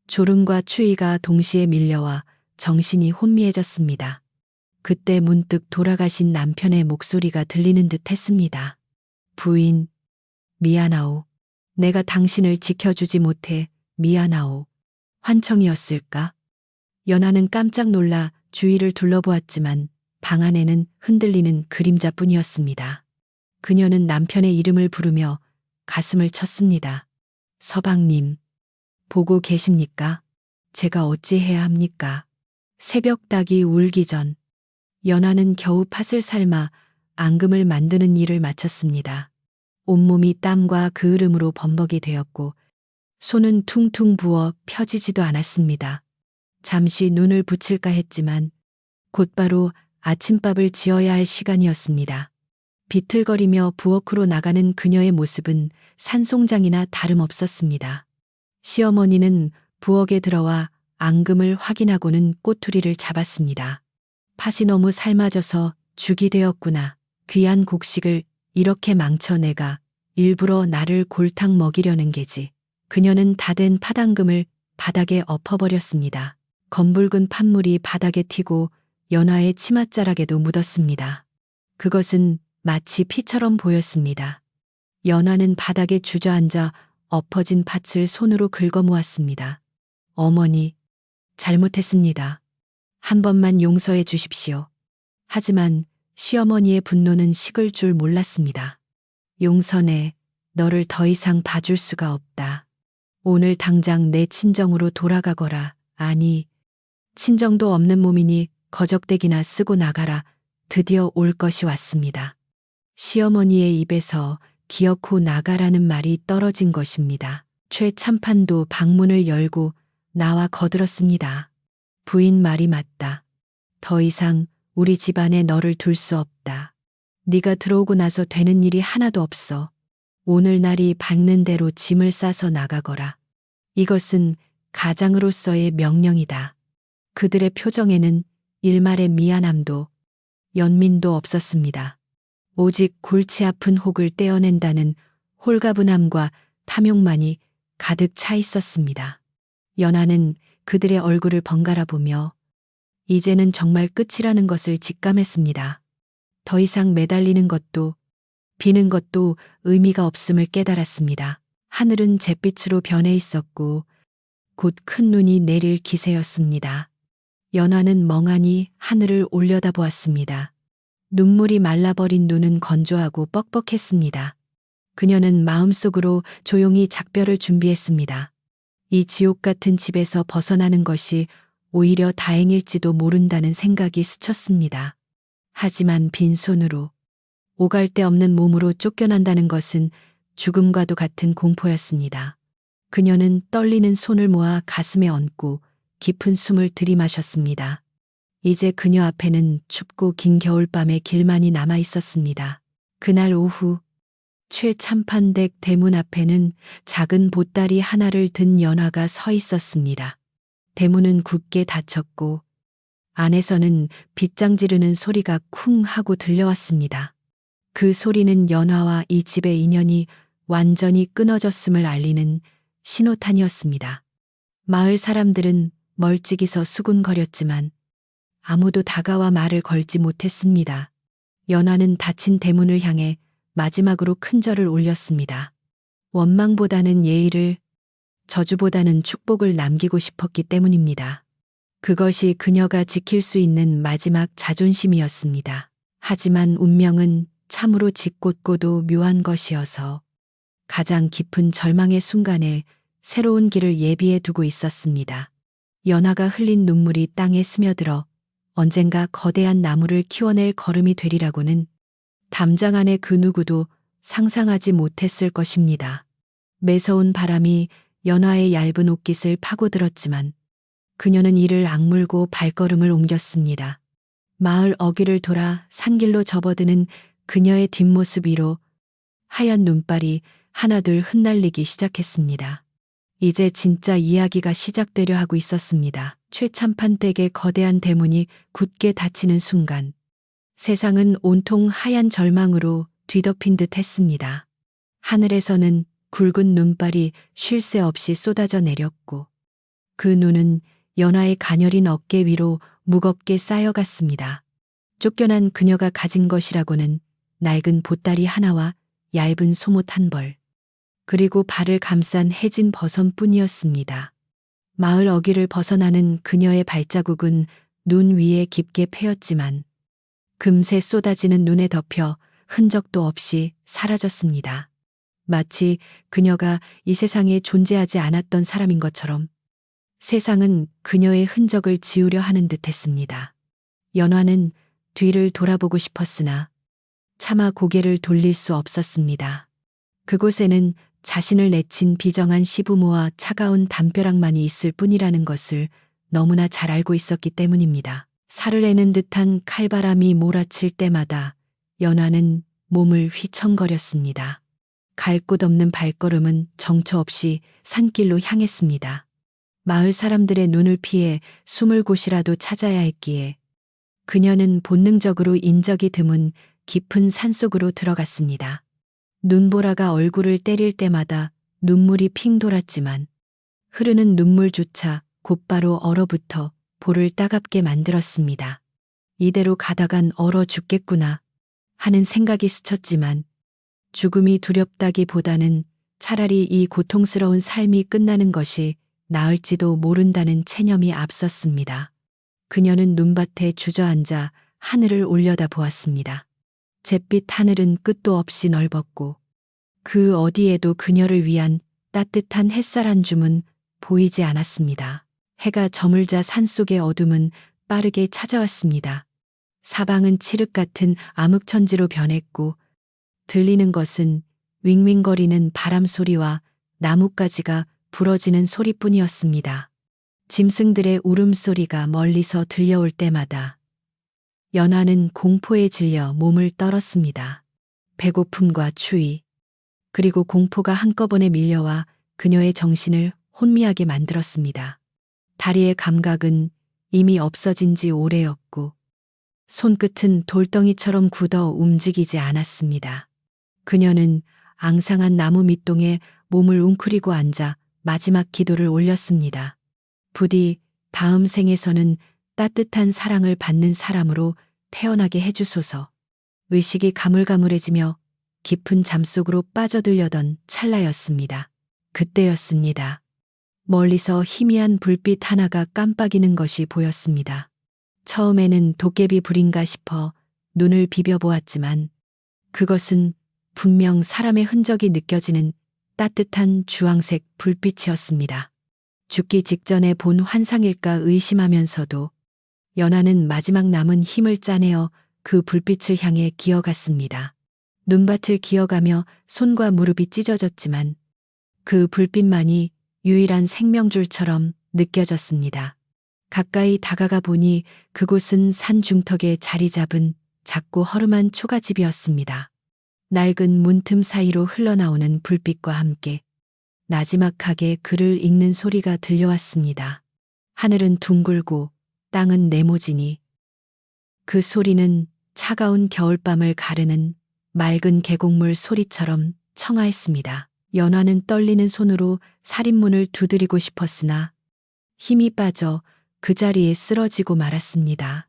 졸음과 추위가 동시에 밀려와 정신이 혼미해졌습니다. 그때 문득 돌아가신 남편의 목소리가 들리는 듯 했습니다. 부인, 미안하오. 내가 당신을 지켜주지 못해 미안하오. 환청이었을까? 연하는 깜짝 놀라 주위를 둘러보았지만 방 안에는 흔들리는 그림자뿐이었습니다. 그녀는 남편의 이름을 부르며 가슴을 쳤습니다. 서방님, 보고 계십니까? 제가 어찌해야 합니까? 새벽 닭이 울기 전 연하는 겨우 팥을 삶아 앙금을 만드는 일을 마쳤습니다. 온몸이 땀과 그을음으로 범벅이 되었고 손은 퉁퉁 부어 펴지지도 않았습니다. 잠시 눈을 붙일까 했지만 곧바로 아침밥을 지어야 할 시간이었습니다. 비틀거리며 부엌으로 나가는 그녀의 모습은 산송장이나 다름없었습니다. 시어머니는 부엌에 들어와 앙금을 확인하고는 꼬투리를 잡았습니다. 팥이 너무 삶아져서 죽이 되었구나. 귀한 곡식을 이렇게 망쳐 내가 일부러 나를 골탕 먹이려는 게지. 그녀는 다 된 팥앙금을 바닥에 엎어버렸습니다. 검붉은 팥물이 바닥에 튀고 연화의 치맛자락에도 묻었습니다. 그것은 마치 피처럼 보였습니다. 연화는 바닥에 주저앉아 엎어진 밭을 손으로 긁어 모았습니다. 어머니, 잘못했습니다. 한 번만 용서해 주십시오. 하지만 시어머니의 분노는 식을 줄 몰랐습니다. 용선해, 너를 더 이상 봐줄 수가 없다. 오늘 당장 내 친정으로 돌아가거라. 아니, 친정도 없는 몸이니 거적대기나 쓰고 나가라. 드디어 올 것이 왔습니다. 시어머니의 입에서 기어코 나가라는 말이 떨어진 것입니다. 최참판도 방문을 열고 나와 거들었습니다. 부인 말이 맞다. 더 이상 우리 집안에 너를 둘 수 없다. 네가 들어오고 나서 되는 일이 하나도 없어. 오늘날이 밝는 대로 짐을 싸서 나가거라. 이것은 가장으로서의 명령이다. 그들의 표정에는 일말의 미안함도 연민도 없었습니다. 오직 골치 아픈 혹을 떼어낸다는 홀가분함과 탐욕만이 가득 차 있었습니다. 연하는 그들의 얼굴을 번갈아 보며 이제는 정말 끝이라는 것을 직감했습니다. 더 이상 매달리는 것도 비는 것도 의미가 없음을 깨달았습니다. 하늘은 잿빛으로 변해 있었고 곧 큰 눈이 내릴 기세였습니다. 연화는 멍하니 하늘을 올려다보았습니다. 눈물이 말라버린 눈은 건조하고 뻑뻑했습니다. 그녀는 마음속으로 조용히 작별을 준비했습니다. 이 지옥 같은 집에서 벗어나는 것이 오히려 다행일지도 모른다는 생각이 스쳤습니다. 하지만 빈손으로 오갈 데 없는 몸으로 쫓겨난다는 것은 죽음과도 같은 공포였습니다. 그녀는 떨리는 손을 모아 가슴에 얹고 깊은 숨을 들이마셨습니다. 이제 그녀 앞에는 춥고 긴 겨울밤의 길만이 남아 있었습니다. 그날 오후 최참판댁 대문 앞에는 작은 보따리 하나를 든 연화가 서 있었습니다. 대문은 굳게 닫혔고 안에서는 빗장 지르는 소리가 쿵 하고 들려왔습니다. 그 소리는 연화와 이 집의 인연이 완전히 끊어졌음을 알리는 신호탄이었습니다. 마을 사람들은 멀찍이서 수군거렸지만 아무도 다가와 말을 걸지 못했습니다. 연화는 닫힌 대문을 향해 마지막으로 큰 절을 올렸습니다. 원망보다는 예의를, 저주보다는 축복을 남기고 싶었기 때문입니다. 그것이 그녀가 지킬 수 있는 마지막 자존심이었습니다. 하지만 운명은 참으로 짓궂고도 묘한 것이어서 가장 깊은 절망의 순간에 새로운 길을 예비해 두고 있었습니다. 연화가 흘린 눈물이 땅에 스며들어 언젠가 거대한 나무를 키워낼 걸음이 되리라고는 담장 안의 그 누구도 상상하지 못했을 것입니다. 매서운 바람이 연화의 얇은 옷깃을 파고들었지만 그녀는 이를 악물고 발걸음을 옮겼습니다. 마을 어귀를 돌아 산길로 접어드는 그녀의 뒷모습 위로 하얀 눈발이 하나둘 흩날리기 시작했습니다. 이제 진짜 이야기가 시작되려 하고 있었습니다. 최참판댁의 거대한 대문이 굳게 닫히는 순간 세상은 온통 하얀 절망으로 뒤덮인 듯 했습니다. 하늘에서는 굵은 눈발이 쉴 새 없이 쏟아져 내렸고 그 눈은 연화의 가녀린 어깨 위로 무겁게 쌓여갔습니다. 쫓겨난 그녀가 가진 것이라고는 낡은 보따리 하나와 얇은 속옷 한 벌, 그리고 발을 감싼 해진 버선뿐이었습니다. 마을 어귀를 벗어나는 그녀의 발자국은 눈 위에 깊게 패였지만 금세 쏟아지는 눈에 덮여 흔적도 없이 사라졌습니다. 마치 그녀가 이 세상에 존재하지 않았던 사람인 것처럼 세상은 그녀의 흔적을 지우려 하는 듯했습니다. 연화는 뒤를 돌아보고 싶었으나 차마 고개를 돌릴 수 없었습니다. 그곳에는 자신을 내친 비정한 시부모와 차가운 담벼락만이 있을 뿐이라는 것을 너무나 잘 알고 있었기 때문입니다. 살을 애는 듯한 칼바람이 몰아칠 때마다 연화는 몸을 휘청거렸습니다. 갈 곳 없는 발걸음은 정처 없이 산길로 향했습니다. 마을 사람들의 눈을 피해 숨을 곳이라도 찾아야 했기에 그녀는 본능적으로 인적이 드문 깊은 산속으로 들어갔습니다. 눈보라가 얼굴을 때릴 때마다 눈물이 핑 돌았지만 흐르는 눈물조차 곧바로 얼어붙어 볼을 따갑게 만들었습니다. 이대로 가다간 얼어 죽겠구나 하는 생각이 스쳤지만 죽음이 두렵다기보다는 차라리 이 고통스러운 삶이 끝나는 것이 나을지도 모른다는 체념이 앞섰습니다. 그녀는 눈밭에 주저앉아 하늘을 올려다 보았습니다. 잿빛 하늘은 끝도 없이 넓었고 그 어디에도 그녀를 위한 따뜻한 햇살 한 줌은 보이지 않았습니다. 해가 저물자 산속의 어둠은 빠르게 찾아왔습니다. 사방은 칠흑 같은 암흑천지로 변했고 들리는 것은 윙윙거리는 바람 소리와 나뭇가지가 부러지는 소리뿐이었습니다. 짐승들의 울음소리가 멀리서 들려올 때마다 연화는 공포에 질려 몸을 떨었습니다. 배고픔과 추위, 그리고 공포가 한꺼번에 밀려와 그녀의 정신을 혼미하게 만들었습니다. 다리의 감각은 이미 없어진 지 오래였고 손끝은 돌덩이처럼 굳어 움직이지 않았습니다. 그녀는 앙상한 나무 밑동에 몸을 웅크리고 앉아 마지막 기도를 올렸습니다. 부디 다음 생에서는 따뜻한 사랑을 받는 사람으로 태어나게 해주소서. 의식이 가물가물해지며 깊은 잠속으로 빠져들려던 찰나였습니다. 그때였습니다. 멀리서 희미한 불빛 하나가 깜빡이는 것이 보였습니다. 처음에는 도깨비 불인가 싶어 눈을 비벼보았지만 그것은 분명 사람의 흔적이 느껴지는 따뜻한 주황색 불빛이었습니다. 죽기 직전에 본 환상일까 의심하면서도 연화는 마지막 남은 힘을 짜내어 그 불빛을 향해 기어갔습니다. 눈밭을 기어가며 손과 무릎이 찢어졌지만 그 불빛만이 유일한 생명줄처럼 느껴졌습니다. 가까이 다가가 보니 그곳은 산 중턱에 자리 잡은 작고 허름한 초가집이었습니다. 낡은 문틈 사이로 흘러나오는 불빛과 함께 나지막하게 글을 읽는 소리가 들려왔습니다. 하늘은 둥글고 땅은 네모지니 그 소리는 차가운 겨울밤을 가르는 맑은 계곡물 소리처럼 청아했습니다. 연화는 떨리는 손으로 살인문을 두드리고 싶었으나 힘이 빠져 그 자리에 쓰러지고 말았습니다.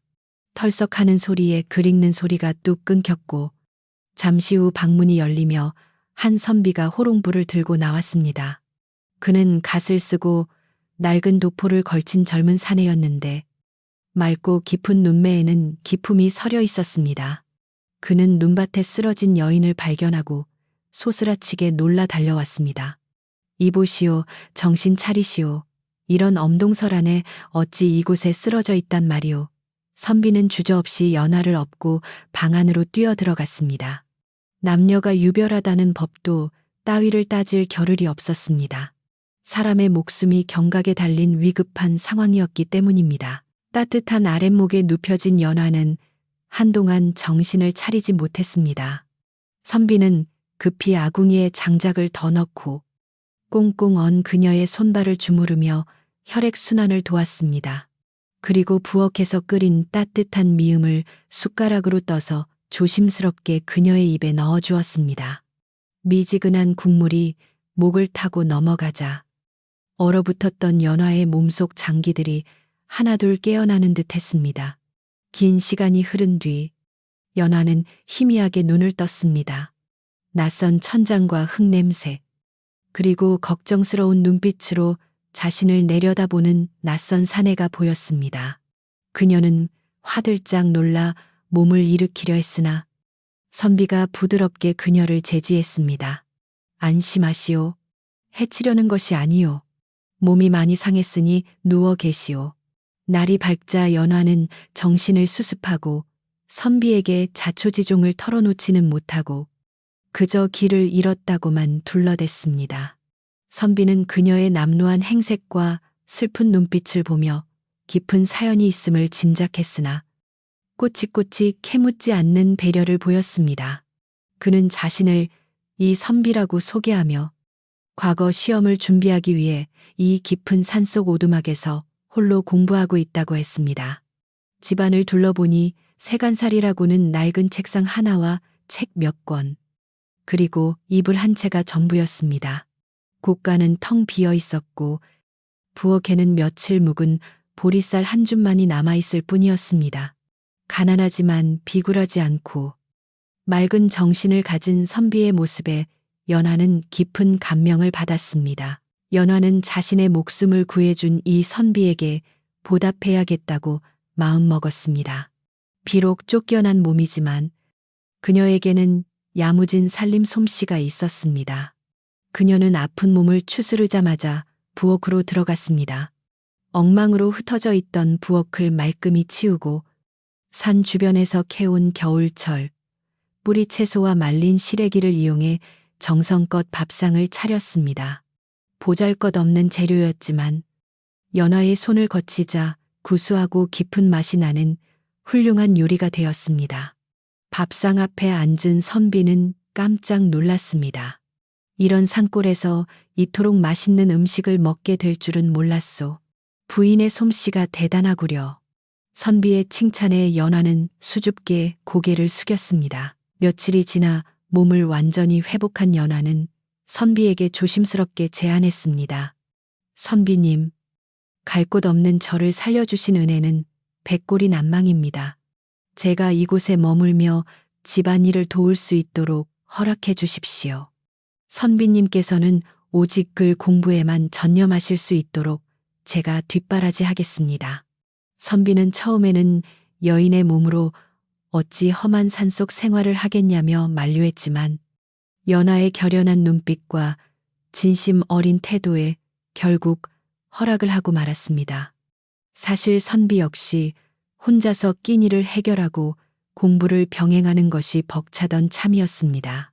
털썩하는 소리에 글 읽는 소리가 뚝 끊겼고 잠시 후 방문이 열리며 한 선비가 호롱불을 들고 나왔습니다. 그는 갓을 쓰고 낡은 도포를 걸친 젊은 사내였는데 맑고 깊은 눈매에는 기품이 서려 있었습니다. 그는 눈밭에 쓰러진 여인을 발견하고 소스라치게 놀라 달려왔습니다. 이보시오, 정신 차리시오. 이런 엄동설 안에 어찌 이곳에 쓰러져 있단 말이오. 선비는 주저없이 연화를 업고 방 안으로 뛰어들어갔습니다. 남녀가 유별하다는 법도 따위를 따질 겨를이 없었습니다. 사람의 목숨이 경각에 달린 위급한 상황이었기 때문입니다. 따뜻한 아랫목에 눕혀진 연화는 한동안 정신을 차리지 못했습니다. 선비는 급히 아궁이에 장작을 더 넣고 꽁꽁 언 그녀의 손발을 주무르며 혈액순환을 도왔습니다. 그리고 부엌에서 끓인 따뜻한 미음을 숟가락으로 떠서 조심스럽게 그녀의 입에 넣어 주었습니다. 미지근한 국물이 목을 타고 넘어가자 얼어붙었던 연화의 몸속 장기들이 하나둘 깨어나는 듯 했습니다. 긴 시간이 흐른 뒤 연화는 희미하게 눈을 떴습니다. 낯선 천장과 흙냄새, 그리고 걱정스러운 눈빛으로 자신을 내려다보는 낯선 사내가 보였습니다. 그녀는 화들짝 놀라 몸을 일으키려 했으나 선비가 부드럽게 그녀를 제지했습니다. 안심하시오. 해치려는 것이 아니오. 몸이 많이 상했으니 누워 계시오. 날이 밝자 연화는 정신을 수습하고 선비에게 자초지종을 털어놓지는 못하고 그저 길을 잃었다고만 둘러댔습니다. 선비는 그녀의 남루한 행색과 슬픈 눈빛을 보며 깊은 사연이 있음을 짐작했으나 꼬치꼬치 캐묻지 않는 배려를 보였습니다. 그는 자신을 이 선비라고 소개하며 과거 시험을 준비하기 위해 이 깊은 산속 오두막에서 홀로 공부하고 있다고 했습니다. 집안을 둘러보니 세간살이라고는 낡은 책상 하나와 책 몇 권, 그리고 이불 한 채가 전부였습니다. 곳간은 텅 비어 있었고 부엌에는 며칠 묵은 보리쌀 한 줌만이 남아있을 뿐이었습니다. 가난하지만 비굴하지 않고 맑은 정신을 가진 선비의 모습에 연화는 깊은 감명을 받았습니다. 연화는 자신의 목숨을 구해준 이 선비에게 보답해야겠다고 마음먹었습니다. 비록 쫓겨난 몸이지만 그녀에게는 야무진 살림 솜씨가 있었습니다. 그녀는 아픈 몸을 추스르자마자 부엌으로 들어갔습니다. 엉망으로 흩어져 있던 부엌을 말끔히 치우고 산 주변에서 캐온 겨울철, 뿌리 채소와 말린 시래기를 이용해 정성껏 밥상을 차렸습니다. 보잘것없는 재료였지만 연화의 손을 거치자 구수하고 깊은 맛이 나는 훌륭한 요리가 되었습니다. 밥상 앞에 앉은 선비는 깜짝 놀랐습니다. 이런 산골에서 이토록 맛있는 음식을 먹게 될 줄은 몰랐소. 부인의 솜씨가 대단하구려. 선비의 칭찬에 연화는 수줍게 고개를 숙였습니다. 며칠이 지나 몸을 완전히 회복한 연화는 선비에게 조심스럽게 제안했습니다. 선비님, 갈 곳 없는 저를 살려주신 은혜는 백골이 난망입니다. 제가 이곳에 머물며 집안일을 도울 수 있도록 허락해 주십시오. 선비님께서는 오직 글 공부에만 전념하실 수 있도록 제가 뒷바라지 하겠습니다. 선비는 처음에는 여인의 몸으로 어찌 험한 산속 생활을 하겠냐며 만류했지만 연하의 결연한 눈빛과 진심 어린 태도에 결국 허락을 하고 말았습니다. 사실 선비 역시 혼자서 끼니를 해결하고 공부를 병행하는 것이 벅차던 참이었습니다.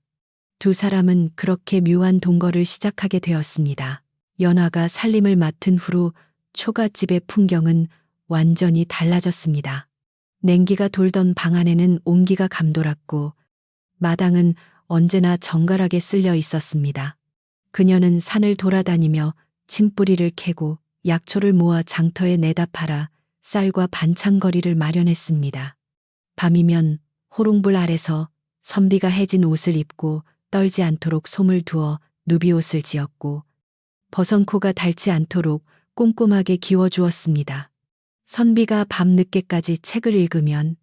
두 사람은 그렇게 묘한 동거를 시작하게 되었습니다. 연하가 살림을 맡은 후로 초가집의 풍경은 완전히 달라졌습니다. 냉기가 돌던 방 안에는 온기가 감돌았고 마당은 언제나 정갈하게 쓸려 있었습니다. 그녀는 산을 돌아다니며 칡뿌리를 캐고 약초를 모아 장터에 내다 팔아 쌀과 반찬거리를 마련했습니다. 밤이면 호롱불 아래서 선비가 해진 옷을 입고 떨지 않도록 솜을 두어 누비옷을 지었고 버선코가 닳지 않도록 꼼꼼하게 기워주었습니다. 선비가 밤늦게까지 책을 읽으면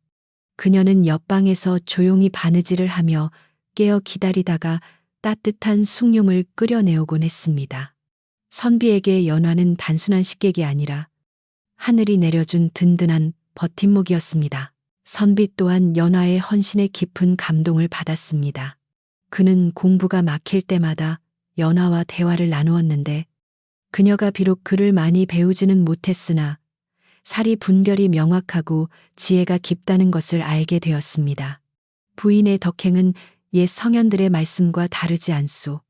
그녀는 옆방에서 조용히 바느질을 하며 깨어 기다리다가 따뜻한 숭늉을 끓여내오곤 했습니다. 선비에게 연화는 단순한 식객이 아니라 하늘이 내려준 든든한 버팀목이었습니다. 선비 또한 연화의 헌신에 깊은 감동을 받았습니다. 그는 공부가 막힐 때마다 연화와 대화를 나누었는데 그녀가 비록 글을 많이 배우지는 못했으나 사리 분별이 명확하고 지혜가 깊다는 것을 알게 되었습니다. 부인의 덕행은 옛 성현들의 말씀과 다르지 않소.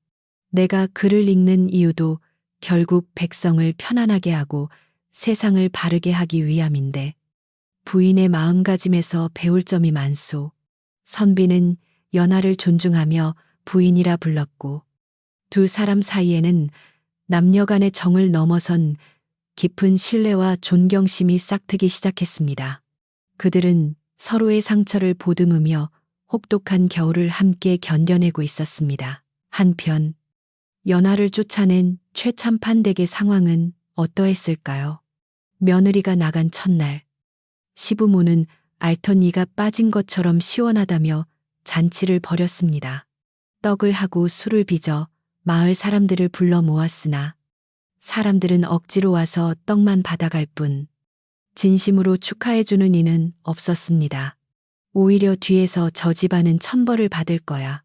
내가 글을 읽는 이유도 결국 백성을 편안하게 하고 세상을 바르게 하기 위함인데 부인의 마음가짐에서 배울 점이 많소. 선비는 연하를 존중하며 부인이라 불렀고 두 사람 사이에는 남녀 간의 정을 넘어선 깊은 신뢰와 존경심이 싹트기 시작했습니다. 그들은 서로의 상처를 보듬으며 혹독한 겨울을 함께 견뎌내고 있었습니다. 한편 연하를 쫓아낸 최참판 댁의 상황은 어떠했을까요? 며느리가 나간 첫날 시부모는 앓던 이가 빠진 것처럼 시원하다며 잔치를 벌였습니다. 떡을 하고 술을 빚어 마을 사람들을 불러 모았으나 사람들은 억지로 와서 떡만 받아갈 뿐 진심으로 축하해주는 이는 없었습니다. 오히려 뒤에서 저 집안은 천벌을 받을 거야.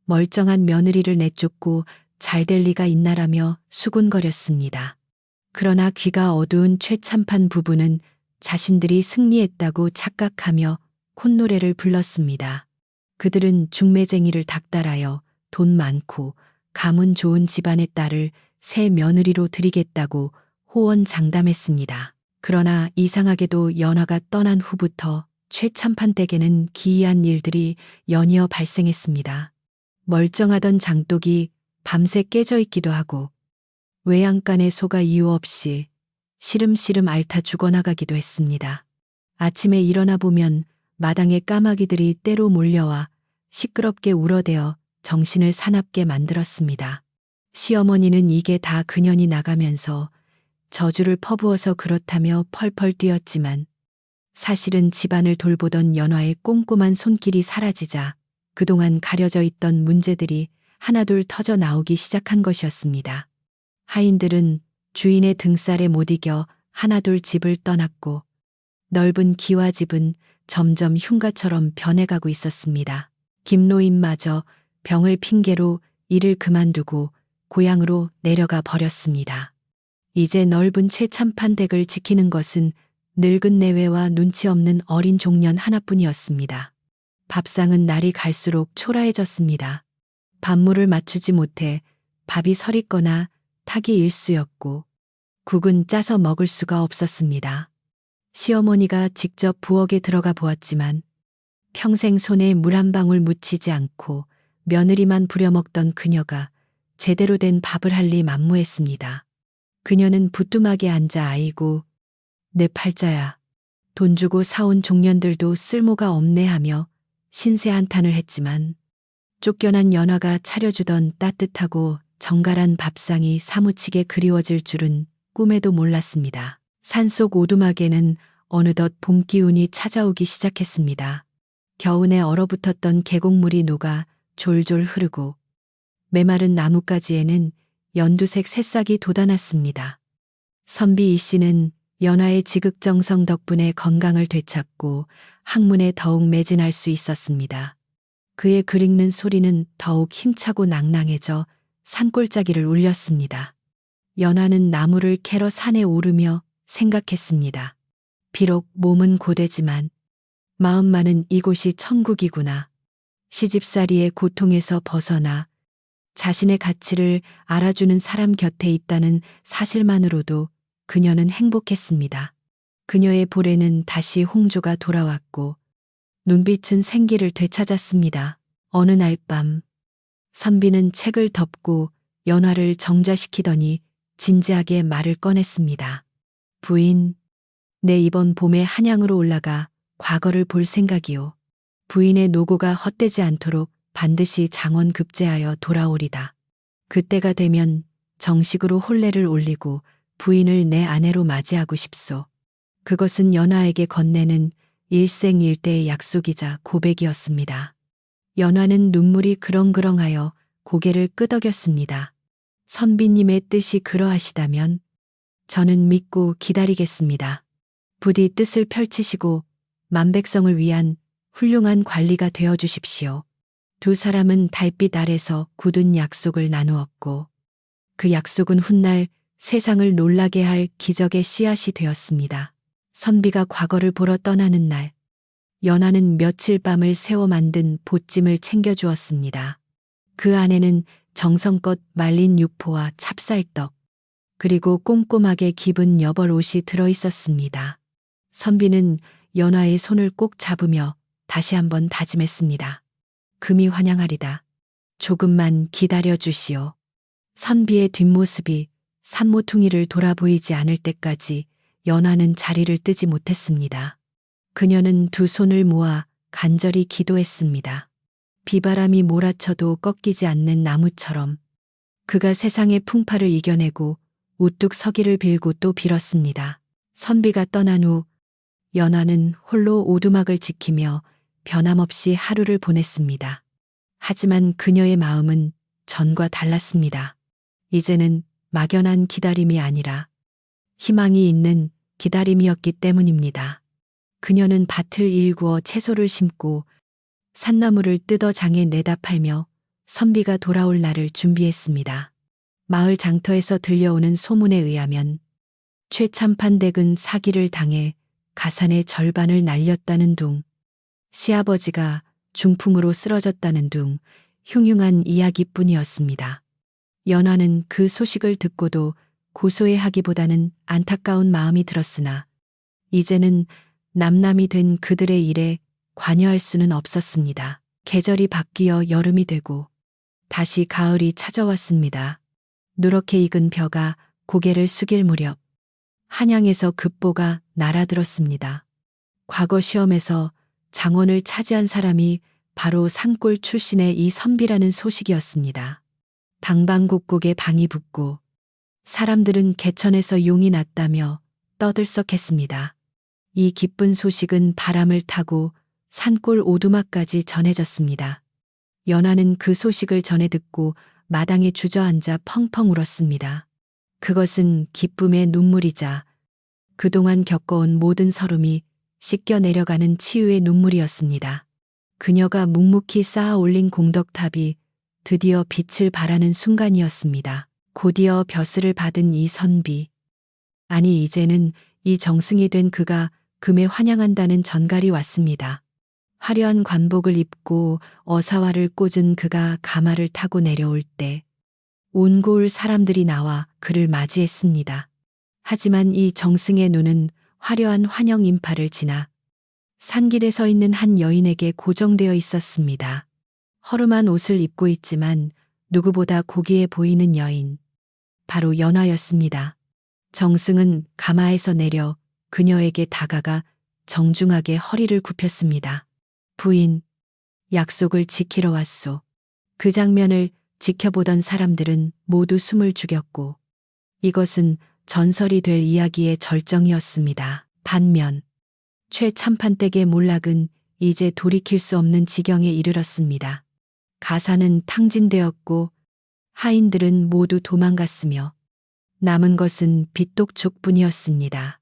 멀쩡한 며느리를 내쫓고 잘 될 리가 있나라며 수군거렸습니다. 그러나 귀가 어두운 최참판 부부는 자신들이 승리했다고 착각하며 콧노래를 불렀습니다. 그들은 중매쟁이를 닥달하여 돈 많고 가문 좋은 집안의 딸을 새 며느리로 드리겠다고 호언장담했습니다. 그러나 이상하게도 연화가 떠난 후부터 최참판 댁에는 기이한 일들이 연이어 발생했습니다. 멀쩡하던 장독이 밤새 깨져 있기도 하고 외양간의 소가 이유 없이 시름시름 앓다 죽어나가기도 했습니다. 아침에 일어나 보면 마당에 까마귀들이 때로 몰려와 시끄럽게 울어대어 정신을 사납게 만들었습니다. 시어머니는 이게 다 그년이 나가면서 저주를 퍼부어서 그렇다며 펄펄 뛰었지만 사실은 집안을 돌보던 연화의 꼼꼼한 손길이 사라지자 그동안 가려져 있던 문제들이 하나둘 터져 나오기 시작한 것이었습니다. 하인들은 주인의 등살에 못 이겨 하나둘 집을 떠났고 넓은 기와집은 점점 흉가처럼 변해가고 있었습니다. 김노인마저 병을 핑계로 일을 그만두고 고향으로 내려가 버렸습니다. 이제 넓은 최참판댁을 지키는 것은 늙은 내외와 눈치 없는 어린 종년 하나뿐이었습니다. 밥상은 날이 갈수록 초라해졌습니다. 밥물을 맞추지 못해 밥이 서리거나 탁이 일수였고 국은 짜서 먹을 수가 없었습니다. 시어머니가 직접 부엌에 들어가 보았지만 평생 손에 물 한 방울 묻히지 않고 며느리만 부려먹던 그녀가 제대로 된 밥을 할 리 만무했습니다. 그녀는 부뚜막에 앉아 아이고 내 팔자야. 돈 주고 사온 종년들도 쓸모가 없네 하며 신세 한탄을 했지만 쫓겨난 연화가 차려주던 따뜻하고 정갈한 밥상이 사무치게 그리워질 줄은 꿈에도 몰랐습니다. 산속 오두막에는 어느덧 봄 기운이 찾아오기 시작했습니다. 겨우내 얼어붙었던 계곡물이 녹아 졸졸 흐르고 메마른 나뭇가지에는 연두색 새싹이 돋아났습니다. 선비 이 씨는 연화의 지극정성 덕분에 건강을 되찾고 학문에 더욱 매진할 수 있었습니다. 그의 글 읽는 소리는 더욱 힘차고 낭낭해져 산골짜기를 울렸습니다. 연화는 나무를 캐러 산에 오르며 생각했습니다. 비록 몸은 고되지만 마음만은 이곳이 천국이구나. 시집살이의 고통에서 벗어나 자신의 가치를 알아주는 사람 곁에 있다는 사실만으로도 그녀는 행복했습니다. 그녀의 볼에는 다시 홍조가 돌아왔고 눈빛은 생기를 되찾았습니다. 어느 날 밤 선비는 책을 덮고 연화를 정좌시키더니 진지하게 말을 꺼냈습니다. 부인, 내 이번 봄에 한양으로 올라가 과거를 볼 생각이오. 부인의 노고가 헛되지 않도록 반드시 장원 급제하여 돌아오리다. 그때가 되면 정식으로 혼례를 올리고 부인을 내 아내로 맞이하고 싶소. 그것은 연화에게 건네는 일생일대의 약속이자 고백이었습니다. 연화는 눈물이 그렁그렁하여 고개를 끄덕였습니다. 선비님의 뜻이 그러하시다면 저는 믿고 기다리겠습니다. 부디 뜻을 펼치시고 만백성을 위한 훌륭한 관리가 되어 주십시오. 두 사람은 달빛 아래서 굳은 약속을 나누었고 그 약속은 훗날 세상을 놀라게 할 기적의 씨앗이 되었습니다. 선비가 과거를 보러 떠나는 날, 연화는 며칠 밤을 새워 만든 보찜을 챙겨주었습니다. 그 안에는 정성껏 말린 육포와 찹쌀떡, 그리고 꼼꼼하게 기분 여벌 옷이 들어있었습니다. 선비는 연화의 손을 꼭 잡으며 다시 한번 다짐했습니다. 금이 환영하리다. 조금만 기다려 주시오. 선비의 뒷모습이 산모퉁이를 돌아보이지 않을 때까지 연화는 자리를 뜨지 못했습니다. 그녀는 두 손을 모아 간절히 기도했습니다. 비바람이 몰아쳐도 꺾이지 않는 나무처럼 그가 세상의 풍파를 이겨내고 우뚝 서기를 빌고 또 빌었습니다. 선비가 떠난 후 연화는 홀로 오두막을 지키며 변함없이 하루를 보냈습니다. 하지만 그녀의 마음은 전과 달랐습니다. 이제는 막연한 기다림이 아니라 희망이 있는 기다림이었기 때문입니다. 그녀는 밭을 일구어 채소를 심고 산나물을 뜯어 장에 내다 팔며 선비가 돌아올 날을 준비했습니다. 마을 장터에서 들려오는 소문에 의하면 최참판댁은 사기를 당해 가산의 절반을 날렸다는 둥, 시아버지가 중풍으로 쓰러졌다는 둥 흉흉한 이야기뿐이었습니다. 연화는 그 소식을 듣고도 고소해하기보다는 안타까운 마음이 들었으나 이제는 남남이 된 그들의 일에 관여할 수는 없었습니다. 계절이 바뀌어 여름이 되고 다시 가을이 찾아왔습니다. 누렇게 익은 벼가 고개를 숙일 무렵 한양에서 급보가 날아들었습니다. 과거 시험에서 장원을 차지한 사람이 바로 산골 출신의 이 선비라는 소식이었습니다. 당방곡곡에 방이 붙고 사람들은 개천에서 용이 났다며 떠들썩했습니다. 이 기쁜 소식은 바람을 타고 산골 오두막까지 전해졌습니다. 연하는 그 소식을 전해 듣고 마당에 주저앉아 펑펑 울었습니다. 그것은 기쁨의 눈물이자 그동안 겪어온 모든 서름이 씻겨 내려가는 치유의 눈물이었습니다. 그녀가 묵묵히 쌓아 올린 공덕탑이 드디어 빛을 발하는 순간이었습니다. 곧이어 벼슬을 받은 이 선비. 아니, 이제는 이 정승이 된 그가 금에 환영한다는 전갈이 왔습니다. 화려한 관복을 입고 어사화를 꽂은 그가 가마를 타고 내려올 때 온 고을 사람들이 나와 그를 맞이했습니다. 하지만 이 정승의 눈은 화려한 환영 인파를 지나 산길에 서 있는 한 여인에게 고정되어 있었습니다. 허름한 옷을 입고 있지만 누구보다 고귀해 보이는 여인. 바로 연화였습니다. 정승은 가마에서 내려 그녀에게 다가가 정중하게 허리를 굽혔습니다. 부인, 약속을 지키러 왔소. 그 장면을 지켜보던 사람들은 모두 숨을 죽였고 이것은 전설이 될 이야기의 절정이었습니다. 반면 최참판댁의 몰락은 이제 돌이킬 수 없는 지경에 이르렀습니다. 가사는 탕진되었고 하인들은 모두 도망갔으며 남은 것은 빚독촉뿐이었습니다.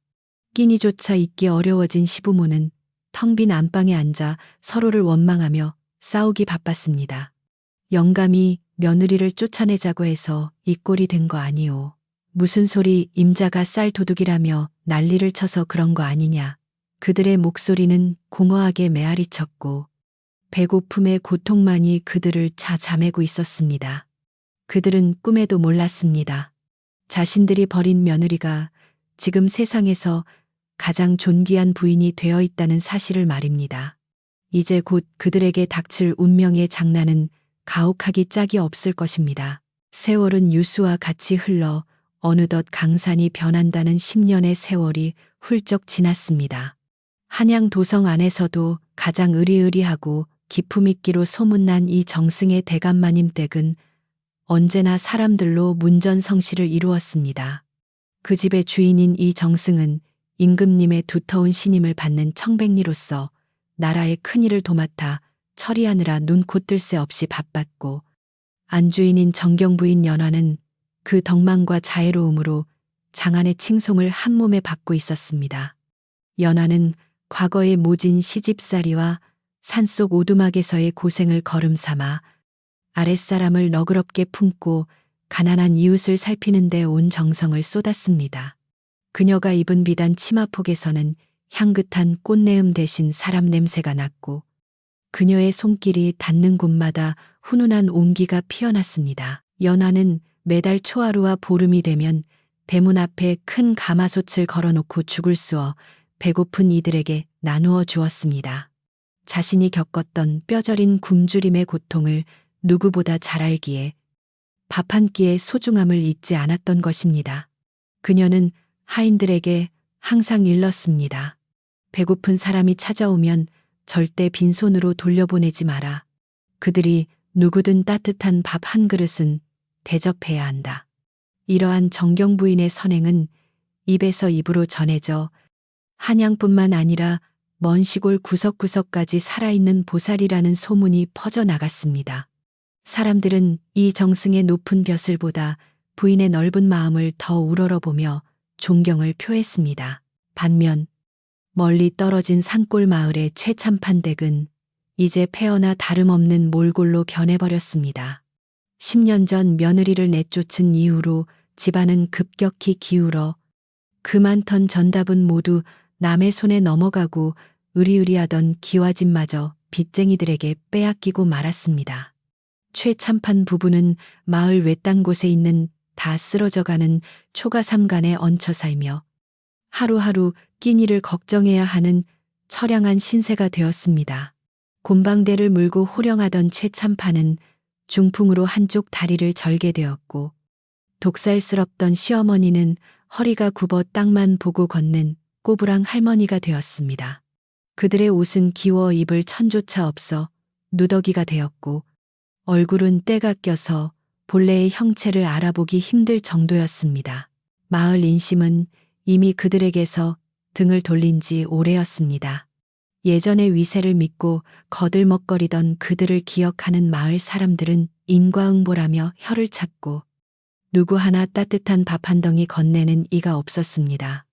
끼니조차 잊기 어려워진 시부모는 텅 빈 안방에 앉아 서로를 원망하며 싸우기 바빴습니다. 영감이 며느리를 쫓아내자고 해서 이 꼴이 된 거 아니오. 무슨 소리, 임자가 쌀 도둑이라며 난리를 쳐서 그런 거 아니냐. 그들의 목소리는 공허하게 메아리쳤고 배고픔의 고통만이 그들을 잠매고 있었습니다. 그들은 꿈에도 몰랐습니다. 자신들이 버린 며느리가 지금 세상에서 가장 존귀한 부인이 되어 있다는 사실을 말입니다. 이제 곧 그들에게 닥칠 운명의 장난은 가혹하기 짝이 없을 것입니다. 세월은 유수와 같이 흘러 어느덧 강산이 변한다는 10년의 세월이 훌쩍 지났습니다. 한양 도성 안에서도 가장 으리으리하고 기품 있기로 소문난 이 정승의 대감마님 댁은 언제나 사람들로 문전성시를 이루었습니다. 그 집의 주인인 이 정승은 임금님의 두터운 신임을 받는 청백리로서 나라의 큰일을 도맡아 처리하느라 눈코 뜰 새 없이 바빴고 안주인인 정경부인 연화는 그 덕망과 자애로움으로 장안의 칭송을 한 몸에 받고 있었습니다. 연화는 과거의 모진 시집살이와 산속 오두막에서의 고생을 거름삼아 아랫사람을 너그럽게 품고 가난한 이웃을 살피는 데 온 정성을 쏟았습니다. 그녀가 입은 비단 치마폭에서는 향긋한 꽃내음 대신 사람 냄새가 났고 그녀의 손길이 닿는 곳마다 훈훈한 온기가 피어났습니다. 연화는 매달 초하루와 보름이 되면 대문 앞에 큰 가마솥을 걸어놓고 죽을 쑤어 배고픈 이들에게 나누어 주었습니다. 자신이 겪었던 뼈저린 굶주림의 고통을 누구보다 잘 알기에 밥 한 끼의 소중함을 잊지 않았던 것입니다. 그녀는 하인들에게 항상 일렀습니다. 배고픈 사람이 찾아오면 절대 빈손으로 돌려보내지 마라. 그들이 누구든 따뜻한 밥 한 그릇은 대접해야 한다. 이러한 정경 부인의 선행은 입에서 입으로 전해져 한양뿐만 아니라 먼 시골 구석구석까지 살아있는 보살이라는 소문이 퍼져나갔습니다. 사람들은 이 정승의 높은 벼슬보다 부인의 넓은 마음을 더 우러러보며 존경을 표했습니다. 반면 멀리 떨어진 산골 마을의 최참판댁은 이제 폐허나 다름없는 몰골로 변해버렸습니다. 10년 전 며느리를 내쫓은 이후로 집안은 급격히 기울어 그 많던 전답은 모두 남의 손에 넘어가고 으리으리하던 기와집마저 빚쟁이들에게 빼앗기고 말았습니다. 최참판 부부는 마을 외딴 곳에 있는 다 쓰러져가는 초가삼간에 얹혀 살며 하루하루 끼니를 걱정해야 하는 처량한 신세가 되었습니다. 곰방대를 물고 호령하던 최참판은 중풍으로 한쪽 다리를 절게 되었고 독살스럽던 시어머니는 허리가 굽어 땅만 보고 걷는 꼬부랑 할머니가 되었습니다. 그들의 옷은 기워 입을 천조차 없어 누더기가 되었고 얼굴은 때가 껴서 본래의 형체를 알아보기 힘들 정도였습니다. 마을 인심은 이미 그들에게서 등을 돌린 지 오래였습니다. 예전의 위세를 믿고 거들먹거리던 그들을 기억하는 마을 사람들은 인과응보라며 혀를 찾고 누구 하나 따뜻한 밥 한 덩이 건네는 이가 없었습니다.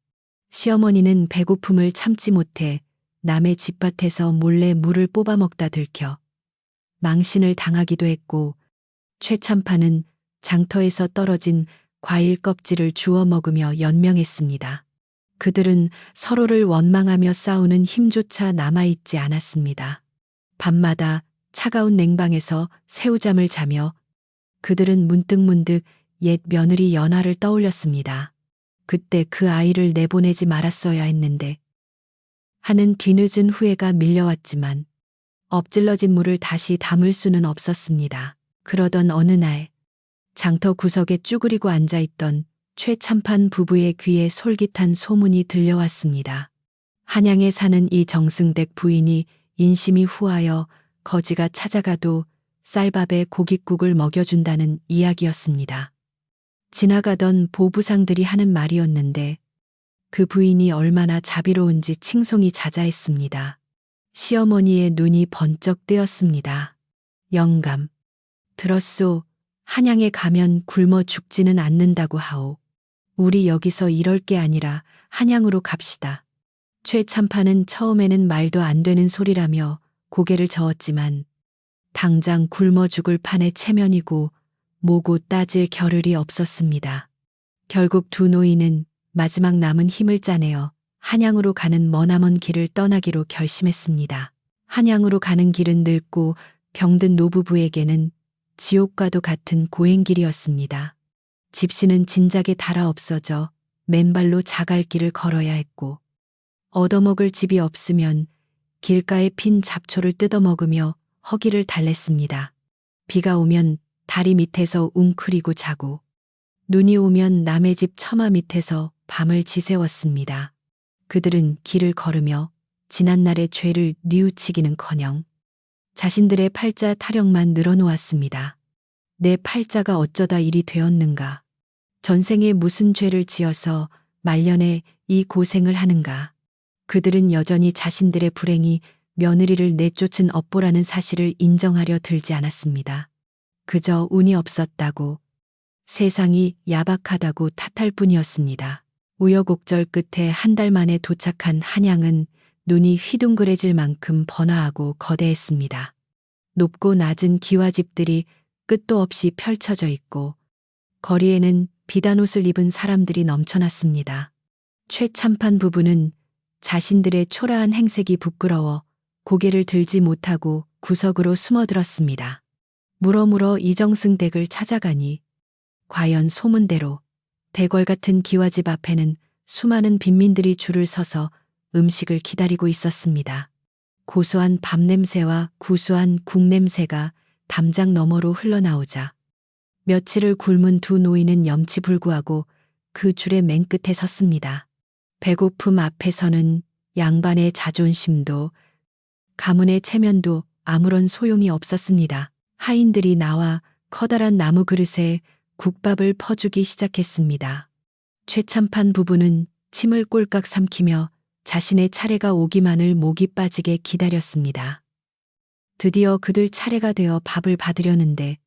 시어머니는 배고픔을 참지 못해 남의 집밭에서 몰래 물을 뽑아 먹다 들켜 망신을 당하기도 했고, 최참판은 장터에서 떨어진 과일 껍질을 주워 먹으며 연명했습니다. 그들은 서로를 원망하며 싸우는 힘조차 남아있지 않았습니다. 밤마다 차가운 냉방에서 새우잠을 자며 그들은 문득문득 옛 며느리 연화를 떠올렸습니다. 그때 그 아이를 내보내지 말았어야 했는데 하는 뒤늦은 후회가 밀려왔지만 엎질러진 물을 다시 담을 수는 없었습니다. 그러던 어느 날 장터 구석에 쭈그리고 앉아있던 최참판 부부의 귀에 솔깃한 소문이 들려왔습니다. 한양에 사는 이 정승댁 부인이 인심이 후하여 거지가 찾아가도 쌀밥에 고깃국을 먹여준다는 이야기였습니다. 지나가던 보부상들이 하는 말이었는데 그 부인이 얼마나 자비로운지 칭송이 자자했습니다. 시어머니의 눈이 번쩍 뜨였습니다. 영감, 들었소. 한양에 가면 굶어 죽지는 않는다고 하오. 우리 여기서 이럴 게 아니라 한양으로 갑시다. 최참판은 처음에는 말도 안 되는 소리라며 고개를 저었지만 당장 굶어 죽을 판의 체면이고 뭐고 따질 겨를이 없었습니다. 결국 두 노인은 마지막 남은 힘을 짜내어 한양으로 가는 머나먼 길을 떠나기로 결심했습니다. 한양으로 가는 길은 늙고 병든 노부부에게는 지옥과도 같은 고행길이었습니다. 집시는 진작에 달아 없어져 맨발로 자갈길을 걸어야 했고 얻어먹을 집이 없으면 길가에 핀 잡초를 뜯어먹으며 허기를 달랬습니다. 비가 오면 다리 밑에서 웅크리고 자고 눈이 오면 남의 집 처마 밑에서 밤을 지새웠습니다. 그들은 길을 걸으며 지난날의 죄를 뉘우치기는커녕 자신들의 팔자 타령만 늘어놓았습니다. 내 팔자가 어쩌다 일이 되었는가? 전생에 무슨 죄를 지어서 말년에 이 고생을 하는가? 그들은 여전히 자신들의 불행이 며느리를 내쫓은 업보라는 사실을 인정하려 들지 않았습니다. 그저 운이 없었다고, 세상이 야박하다고 탓할 뿐이었습니다. 우여곡절 끝에 한 달 만에 도착한 한양은 눈이 휘둥그레질 만큼 번화하고 거대했습니다. 높고 낮은 기와집들이 끝도 없이 펼쳐져 있고 거리에는 비단옷을 입은 사람들이 넘쳐났습니다. 최참판 부부는 자신들의 초라한 행색이 부끄러워 고개를 들지 못하고 구석으로 숨어들었습니다. 물어물어 이정승 댁을 찾아가니 과연 소문대로 대궐 같은 기와집 앞에는 수많은 빈민들이 줄을 서서 음식을 기다리고 있었습니다. 고소한 밥 냄새와 구수한 국 냄새가 담장 너머로 흘러나오자 며칠을 굶은 두 노인은 염치불구하고 그 줄의 맨 끝에 섰습니다. 배고픔 앞에서는 양반의 자존심도 가문의 체면도 아무런 소용이 없었습니다. 하인들이 나와 커다란 나무 그릇에 국밥을 퍼주기 시작했습니다. 최참판 부부는 침을 꼴깍 삼키며 자신의 차례가 오기만을 목이 빠지게 기다렸습니다. 드디어 그들 차례가 되어 밥을 받으려는데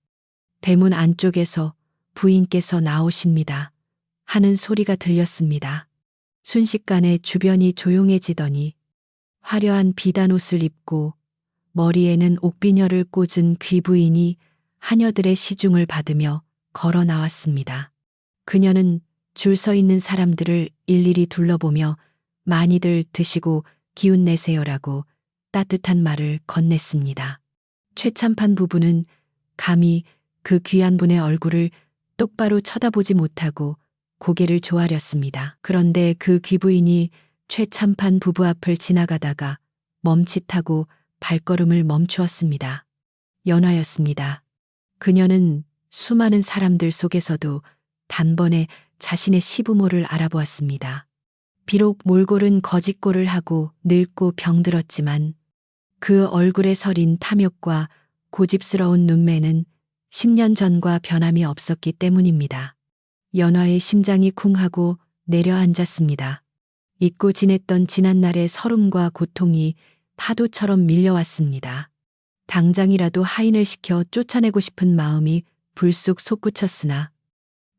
대문 안쪽에서 부인께서 나오십니다 하는 소리가 들렸습니다. 순식간에 주변이 조용해지더니 화려한 비단옷을 입고 머리에는 옥비녀를 꽂은 귀부인이 하녀들의 시중을 받으며 걸어 나왔습니다. 그녀는 줄 서 있는 사람들을 일일이 둘러보며 많이들 드시고 기운 내세요라고 따뜻한 말을 건넸습니다. 최참판 부부는 감히 그 귀한 분의 얼굴을 똑바로 쳐다보지 못하고 고개를 조아렸습니다. 그런데 그 귀부인이 최참판 부부 앞을 지나가다가 멈칫하고 발걸음을 멈추었습니다. 연화였습니다. 그녀는 수많은 사람들 속에서도 단번에 자신의 시부모를 알아보았습니다. 비록 몰골은 거짓골을 하고 늙고 병들었지만 그 얼굴에 서린 탐욕과 고집스러운 눈매는 10년 전과 변함이 없었기 때문입니다. 연화의 심장이 쿵하고 내려앉았습니다. 잊고 지냈던 지난날의 서름과 고통이 파도처럼 밀려왔습니다. 당장이라도 하인을 시켜 쫓아내고 싶은 마음이 불쑥 솟구쳤으나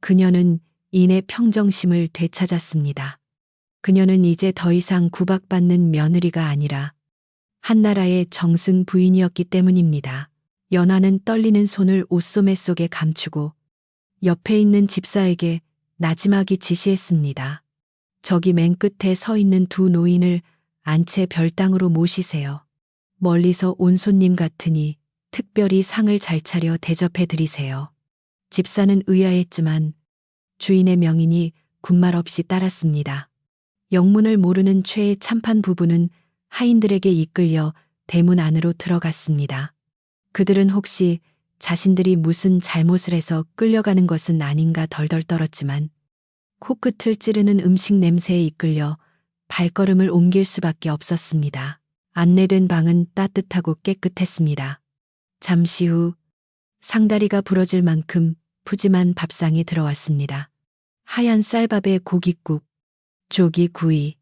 그녀는 이내 평정심을 되찾았습니다. 그녀는 이제 더 이상 구박받는 며느리가 아니라 한나라의 정승 부인이었기 때문입니다. 연화는 떨리는 손을 옷소매 속에 감추고 옆에 있는 집사에게 나지막이 지시했습니다. 저기 맨 끝에 서 있는 두 노인을 안채 별당으로 모시세요. 멀리서 온 손님 같으니 특별히 상을 잘 차려 대접해 드리세요. 집사는 의아했지만 주인의 명이니 군말 없이 따랐습니다. 영문을 모르는 최의 참판 부부는 하인들에게 이끌려 대문 안으로 들어갔습니다. 그들은 혹시 자신들이 무슨 잘못을 해서 끌려가는 것은 아닌가 덜덜 떨었지만 코끝을 찌르는 음식 냄새에 이끌려 발걸음을 옮길 수밖에 없었습니다. 안내된 방은 따뜻하고 깨끗했습니다. 잠시 후 상다리가 부러질 만큼 푸짐한 밥상이 들어왔습니다. 하얀 쌀밥에 고깃국, 조기구이,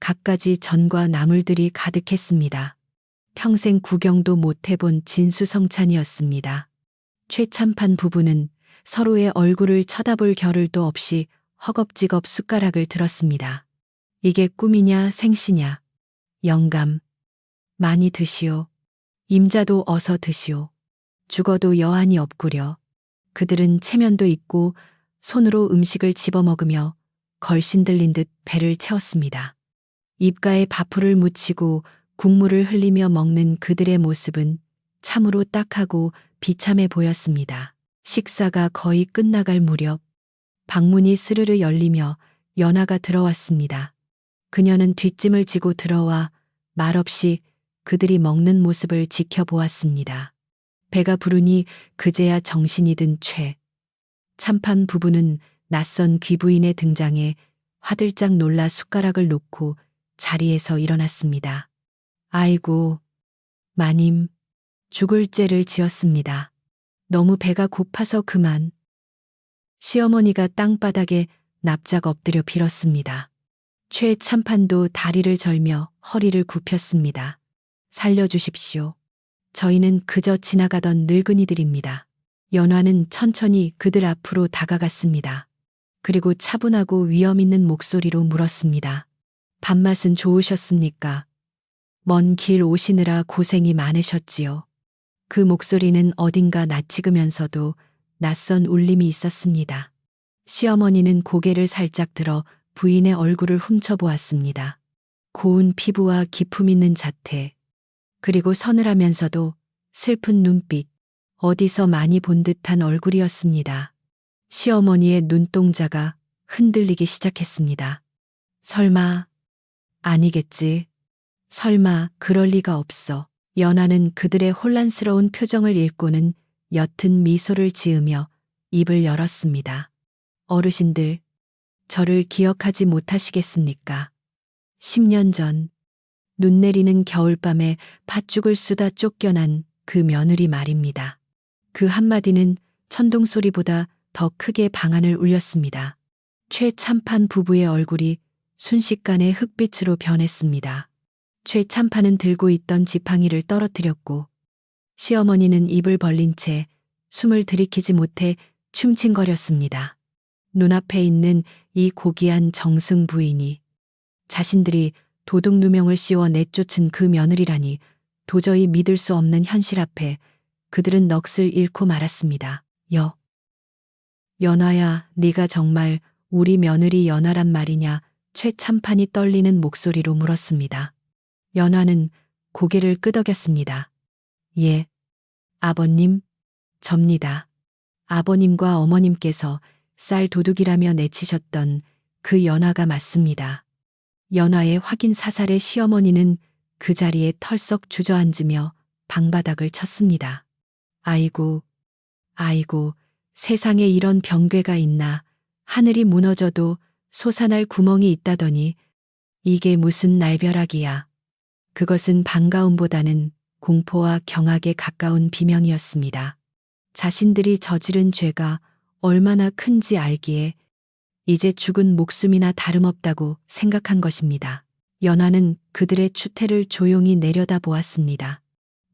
갖가지 전과 나물들이 가득했습니다. 평생 구경도 못 해본 진수성찬이었습니다. 최참판 부부는 서로의 얼굴을 쳐다볼 겨를도 없이 허겁지겁 숟가락을 들었습니다. 이게 꿈이냐 생시냐. 영감. 많이 드시오. 임자도 어서 드시오. 죽어도 여한이 없구려. 그들은 체면도 있고 손으로 음식을 집어먹으며 걸신 들린 듯 배를 채웠습니다. 입가에 밥풀을 묻히고 국물을 흘리며 먹는 그들의 모습은 참으로 딱하고 비참해 보였습니다. 식사가 거의 끝나갈 무렵 방문이 스르르 열리며 연화가 들어왔습니다. 그녀는 뒷짐을 지고 들어와 말없이 그들이 먹는 모습을 지켜보았습니다. 배가 부르니 그제야 정신이 든 최. 참판 부부는 낯선 귀부인의 등장에 화들짝 놀라 숟가락을 놓고 자리에서 일어났습니다. 아이고, 마님, 죽을 죄를 지었습니다. 너무 배가 고파서 그만. 시어머니가 땅바닥에 납작 엎드려 빌었습니다. 최 참판도 다리를 절며 허리를 굽혔습니다. 살려주십시오. 저희는 그저 지나가던 늙은이들입니다. 연화는 천천히 그들 앞으로 다가갔습니다. 그리고 차분하고 위험 있는 목소리로 물었습니다. 밥맛은 좋으셨습니까? 먼 길 오시느라 고생이 많으셨지요. 그 목소리는 어딘가 낯익으면서도 낯선 울림이 있었습니다. 시어머니는 고개를 살짝 들어 부인의 얼굴을 훔쳐보았습니다. 고운 피부와 기품 있는 자태, 그리고 서늘하면서도 슬픈 눈빛, 어디서 많이 본 듯한 얼굴이었습니다. 시어머니의 눈동자가 흔들리기 시작했습니다. 설마, 아니겠지. 설마 그럴 리가 없어. 연화는 그들의 혼란스러운 표정을 읽고는 옅은 미소를 지으며 입을 열었습니다. 어르신들, 저를 기억하지 못하시겠습니까? 10년 전, 눈 내리는 겨울밤에 팥죽을 쑤다 쫓겨난 그 며느리 말입니다. 그 한마디는 천둥 소리보다 더 크게 방안을 울렸습니다. 최참판 부부의 얼굴이 순식간에 흑빛으로 변했습니다. 최참판은 들고 있던 지팡이를 떨어뜨렸고 시어머니는 입을 벌린 채 숨을 들이키지 못해 춤칭거렸습니다. 눈앞에 있는 이 고귀한 정승 부인이 자신들이 도둑 누명을 씌워 내쫓은 그 며느리라니 도저히 믿을 수 없는 현실 앞에 그들은 넋을 잃고 말았습니다. 연화야, 네가 정말 우리 며느리 연화란 말이냐? 최참판이 떨리는 목소리로 물었습니다. 연화는 고개를 끄덕였습니다. 예, 아버님, 접니다. 아버님과 어머님께서 쌀 도둑이라며 내치셨던 그 연화가 맞습니다. 연화의 확인 사살의 시어머니는 그 자리에 털썩 주저앉으며 방바닥을 쳤습니다. 아이고, 아이고, 세상에 이런 병괴가 있나. 하늘이 무너져도 솟아날 구멍이 있다더니 이게 무슨 날벼락이야. 그것은 반가움보다는 공포와 경악에 가까운 비명이었습니다. 자신들이 저지른 죄가 얼마나 큰지 알기에 이제 죽은 목숨이나 다름없다고 생각한 것입니다. 연화는 그들의 추태를 조용히 내려다보았습니다.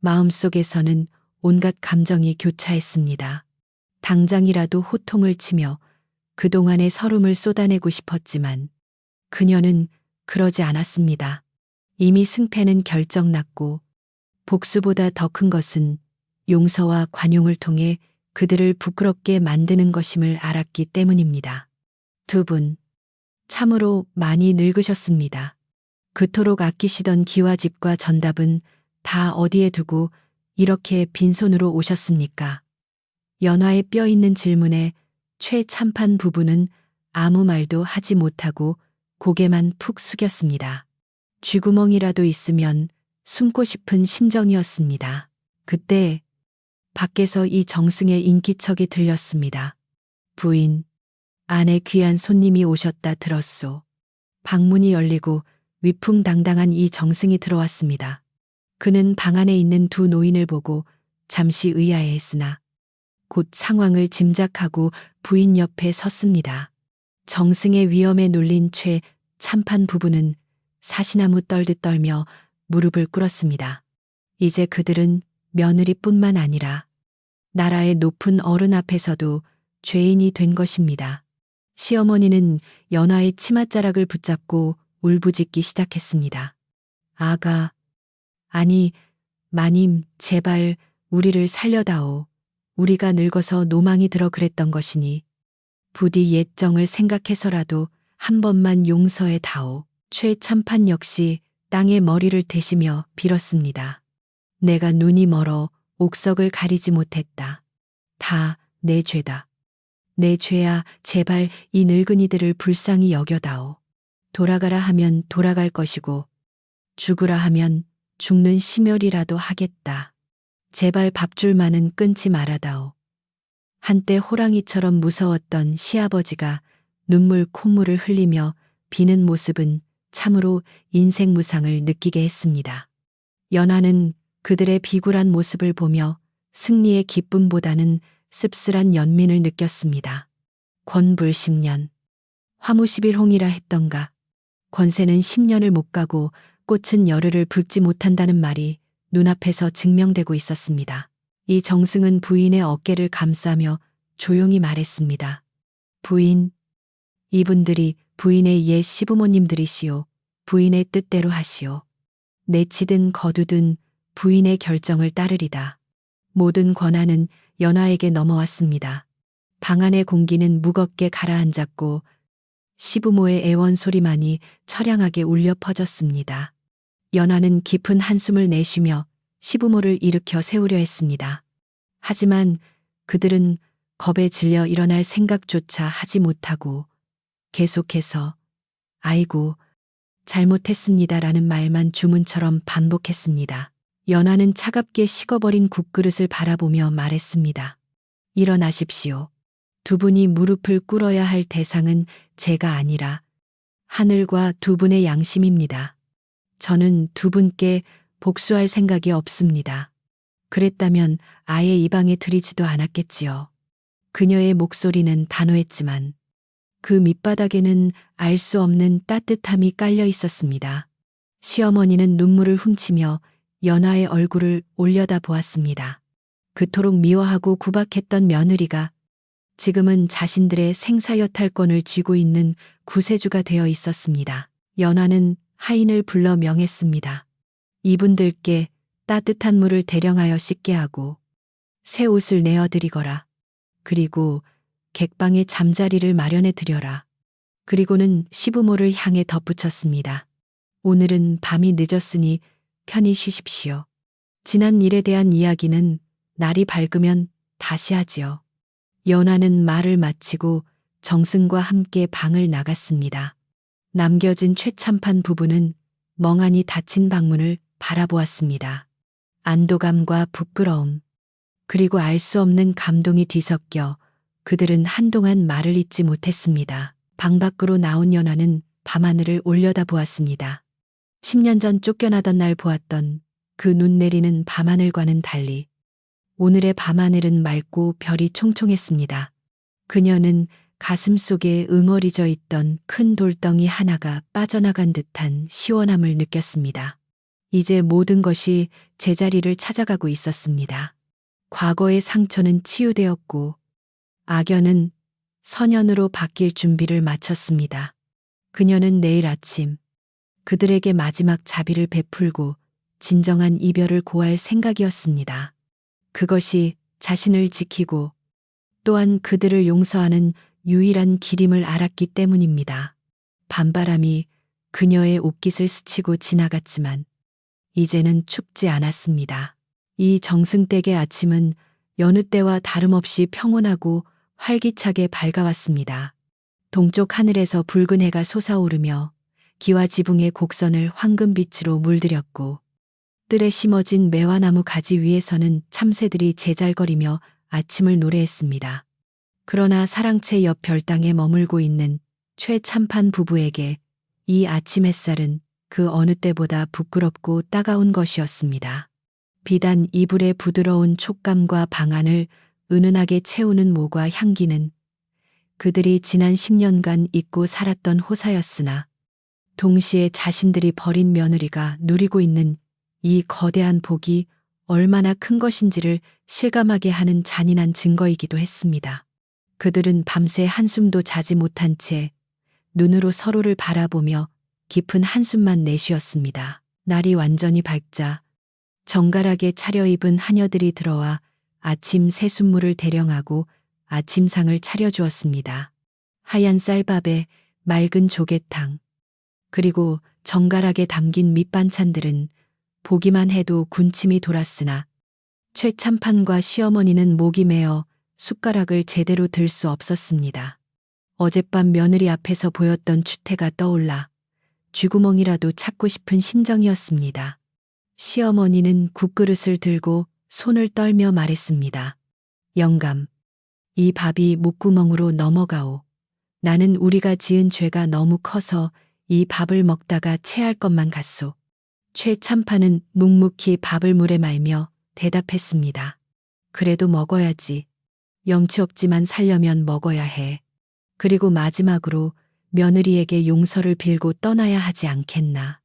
마음속에서는 온갖 감정이 교차했습니다. 당장이라도 호통을 치며 그동안의 서름을 쏟아내고 싶었지만 그녀는 그러지 않았습니다. 이미 승패는 결정났고 복수보다 더 큰 것은 용서와 관용을 통해 그들을 부끄럽게 만드는 것임을 알았기 때문입니다. 두 분, 참으로 많이 늙으셨습니다. 그토록 아끼시던 기와집과 전답은 다 어디에 두고 이렇게 빈손으로 오셨습니까? 연화의 뼈 있는 질문에 최참판 부부는 아무 말도 하지 못하고 고개만 푹 숙였습니다. 쥐구멍이라도 있으면 숨고 싶은 심정이었습니다. 그때 밖에서 이 정승의 인기척이 들렸습니다. 부인, 안에 귀한 손님이 오셨다 들었소. 방문이 열리고 위풍당당한 이 정승이 들어왔습니다. 그는 방 안에 있는 두 노인을 보고 잠시 의아해했으나 곧 상황을 짐작하고 부인 옆에 섰습니다. 정승의 위엄에 눌린 최 참판 부부는 사시나무 떨듯 떨며 무릎을 꿇었습니다. 이제 그들은 며느리뿐만 아니라 나라의 높은 어른 앞에서도 죄인이 된 것입니다. 시어머니는 연화의 치맛자락을 붙잡고 울부짖기 시작했습니다. 아가, 아니, 마님, 제발 우리를 살려다오. 우리가 늙어서 노망이 들어 그랬던 것이니 부디 옛정을 생각해서라도 한 번만 용서해 다오. 최참판 역시 땅에 머리를 대시며 빌었습니다. 내가 눈이 멀어 옥석을 가리지 못했다. 다 내 죄다. 내 죄야. 제발 이 늙은이들을 불쌍히 여겨다오. 돌아가라 하면 돌아갈 것이고 죽으라 하면 죽는 심혈이라도 하겠다. 제발 밥줄만은 끊지 말아다오. 한때 호랑이처럼 무서웠던 시아버지가 눈물 콧물을 흘리며 비는 모습은 참으로 인생무상을 느끼게 했습니다. 연화는 그들의 비굴한 모습을 보며 승리의 기쁨보다는 씁쓸한 연민을 느꼈습니다. 권불 10년, 화무 11홍이라 했던가. 권세는 10년을 못 가고 꽃은 열흘을 붉지 못한다는 말이 눈앞에서 증명되고 있었습니다. 이 정승은 부인의 어깨를 감싸며 조용히 말했습니다. 부인, 이분들이 부인의 옛 시부모님들이시오. 부인의 뜻대로 하시오. 내치든 거두든 부인의 결정을 따르리다. 모든 권한은 연화에게 넘어왔습니다. 방 안의 공기는 무겁게 가라앉았고 시부모의 애원 소리만이 처량하게 울려 퍼졌습니다. 연화는 깊은 한숨을 내쉬며 시부모를 일으켜 세우려 했습니다. 하지만 그들은 겁에 질려 일어날 생각조차 하지 못하고 계속해서 아이고, 잘못했습니다라는 말만 주문처럼 반복했습니다. 연화는 차갑게 식어버린 국그릇을 바라보며 말했습니다. 일어나십시오. 두 분이 무릎을 꿇어야 할 대상은 제가 아니라 하늘과 두 분의 양심입니다. 저는 두 분께 복수할 생각이 없습니다. 그랬다면 아예 이 방에 들이지도 않았겠지요. 그녀의 목소리는 단호했지만 그 밑바닥에는 알 수 없는 따뜻함이 깔려 있었습니다. 시어머니는 눈물을 훔치며 연화의 얼굴을 올려다 보았습니다. 그토록 미워하고 구박했던 며느리가 지금은 자신들의 생사여탈권을 쥐고 있는 구세주가 되어 있었습니다. 연화는 하인을 불러 명했습니다. 이분들께 따뜻한 물을 대령하여 씻게 하고 새 옷을 내어드리거라. 그리고 객방에 잠자리를 마련해 드려라. 그리고는 시부모를 향해 덧붙였습니다. 오늘은 밤이 늦었으니 편히 쉬십시오. 지난 일에 대한 이야기는 날이 밝으면 다시 하지요. 연화는 말을 마치고 정승과 함께 방을 나갔습니다. 남겨진 최참판 부부는 멍하니 닫힌 방문을 바라보았습니다. 안도감과 부끄러움, 그리고 알 수 없는 감동이 뒤섞여 그들은 한동안 말을 잇지 못했습니다. 방 밖으로 나온 연화는 밤하늘을 올려다보았습니다. 10년 전 쫓겨나던 날 보았던 그 눈 내리는 밤하늘과는 달리 오늘의 밤하늘은 맑고 별이 총총했습니다. 그녀는 가슴 속에 응어리져 있던 큰 돌덩이 하나가 빠져나간 듯한 시원함을 느꼈습니다. 이제 모든 것이 제자리를 찾아가고 있었습니다. 과거의 상처는 치유되었고 악연은 선연으로 바뀔 준비를 마쳤습니다. 그녀는 내일 아침 그들에게 마지막 자비를 베풀고 진정한 이별을 고할 생각이었습니다. 그것이 자신을 지키고 또한 그들을 용서하는 유일한 길임을 알았기 때문입니다. 밤바람이 그녀의 옷깃을 스치고 지나갔지만 이제는 춥지 않았습니다. 이 정승댁의 아침은 여느 때와 다름없이 평온하고 활기차게 밝아왔습니다. 동쪽 하늘에서 붉은 해가 솟아오르며 기와 지붕의 곡선을 황금빛으로 물들였고 뜰에 심어진 매화나무 가지 위에서는 참새들이 제잘거리며 아침을 노래했습니다. 그러나 사랑채 옆 별당에 머물고 있는 최참판 부부에게 이 아침 햇살은 그 어느 때보다 부끄럽고 따가운 것이었습니다. 비단 이불의 부드러운 촉감과 방안을 은은하게 채우는 모과 향기는 그들이 지난 10년간 잊고 살았던 호사였으나 동시에 자신들이 버린 며느리가 누리고 있는 이 거대한 복이 얼마나 큰 것인지를 실감하게 하는 잔인한 증거이기도 했습니다. 그들은 밤새 한숨도 자지 못한 채 눈으로 서로를 바라보며 깊은 한숨만 내쉬었습니다. 날이 완전히 밝자 정갈하게 차려입은 하녀들이 들어와 아침 새순물을 대령하고 아침상을 차려주었습니다. 하얀 쌀밥에 맑은 조개탕, 그리고 정갈하게 담긴 밑반찬들은 보기만 해도 군침이 돌았으나 최참판과 시어머니는 목이 메어 숟가락을 제대로 들 수 없었습니다. 어젯밤 며느리 앞에서 보였던 추태가 떠올라 쥐구멍이라도 찾고 싶은 심정이었습니다. 시어머니는 국그릇을 들고 손을 떨며 말했습니다. 영감, 이 밥이 목구멍으로 넘어가오. 나는 우리가 지은 죄가 너무 커서 이 밥을 먹다가 체할 것만 같소. 최참판은 묵묵히 밥을 물에 말며 대답했습니다. 그래도 먹어야지. 염치 없지만 살려면 먹어야 해. 그리고 마지막으로 며느리에게 용서를 빌고 떠나야 하지 않겠나.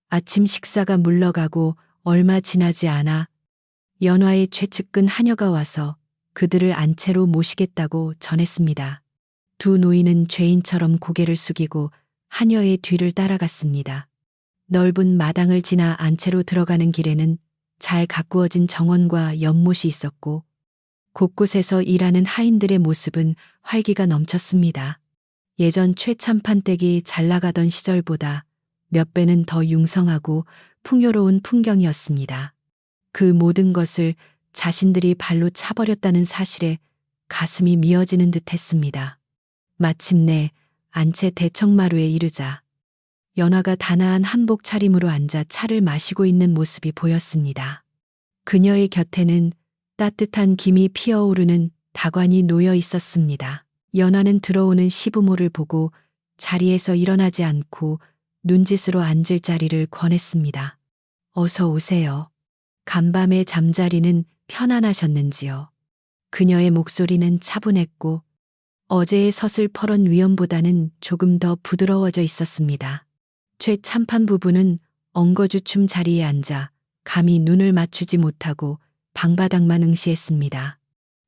아침 식사가 물러가고 얼마 지나지 않아 연화의 최측근 하녀가 와서 그들을 안채로 모시겠다고 전했습니다. 두 노인은 죄인처럼 고개를 숙이고 하녀의 뒤를 따라갔습니다. 넓은 마당을 지나 안채로 들어가는 길에는 잘 가꾸어진 정원과 연못이 있었고 곳곳에서 일하는 하인들의 모습은 활기가 넘쳤습니다. 예전 최참판 댁이 잘 나가던 시절보다 몇 배는 더 융성하고 풍요로운 풍경이었습니다. 그 모든 것을 자신들이 발로 차버렸다는 사실에 가슴이 미어지는 듯 했습니다. 마침내 안채 대청마루에 이르자 연화가 단아한 한복 차림으로 앉아 차를 마시고 있는 모습이 보였습니다. 그녀의 곁에는 따뜻한 김이 피어오르는 다관이 놓여 있었습니다. 연화는 들어오는 시부모를 보고 자리에서 일어나지 않고 눈짓으로 앉을 자리를 권했습니다. 어서 오세요. 간밤에 잠자리는 편안하셨는지요? 그녀의 목소리는 차분했고 어제의 서슬퍼런 위엄보다는 조금 더 부드러워져 있었습니다. 최참판 부부는 엉거주춤 자리에 앉아 감히 눈을 맞추지 못하고 방바닥만 응시했습니다.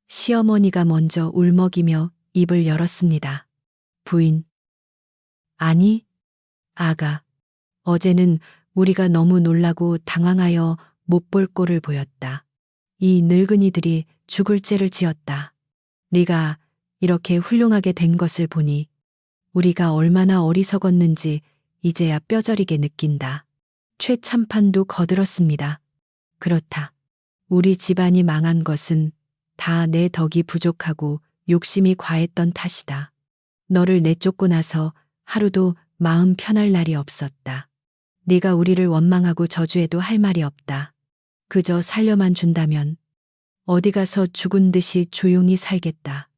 시어머니가 먼저 울먹이며 입을 열었습니다. 부인. 아니, 아가. 어제는 우리가 너무 놀라고 당황하여 못 볼 꼴을 보였다. 이 늙은이들이 죽을 죄를 지었다. 네가 이렇게 훌륭하게 된 것을 보니 우리가 얼마나 어리석었는지 이제야 뼈저리게 느낀다. 최참판도 거들었습니다. 그렇다. 우리 집안이 망한 것은 다 내 덕이 부족하고 욕심이 과했던 탓이다. 너를 내쫓고 나서 하루도 마음 편할 날이 없었다. 네가 우리를 원망하고 저주해도 할 말이 없다. 그저 살려만 준다면 어디 가서 죽은 듯이 조용히 살겠다.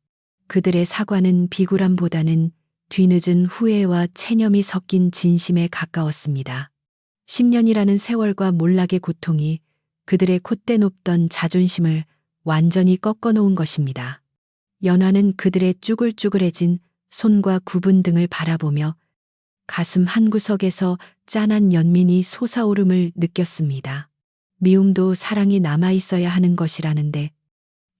그들의 사과는 비굴함보다는 뒤늦은 후회와 체념이 섞인 진심에 가까웠습니다. 10년이라는 세월과 몰락의 고통이 그들의 콧대 높던 자존심을 완전히 꺾어놓은 것입니다. 연화는 그들의 쭈글쭈글해진 손과 구분 등을 바라보며 가슴 한구석에서 짠한 연민이 솟아오름을 느꼈습니다. 미움도 사랑이 남아있어야 하는 것이라는데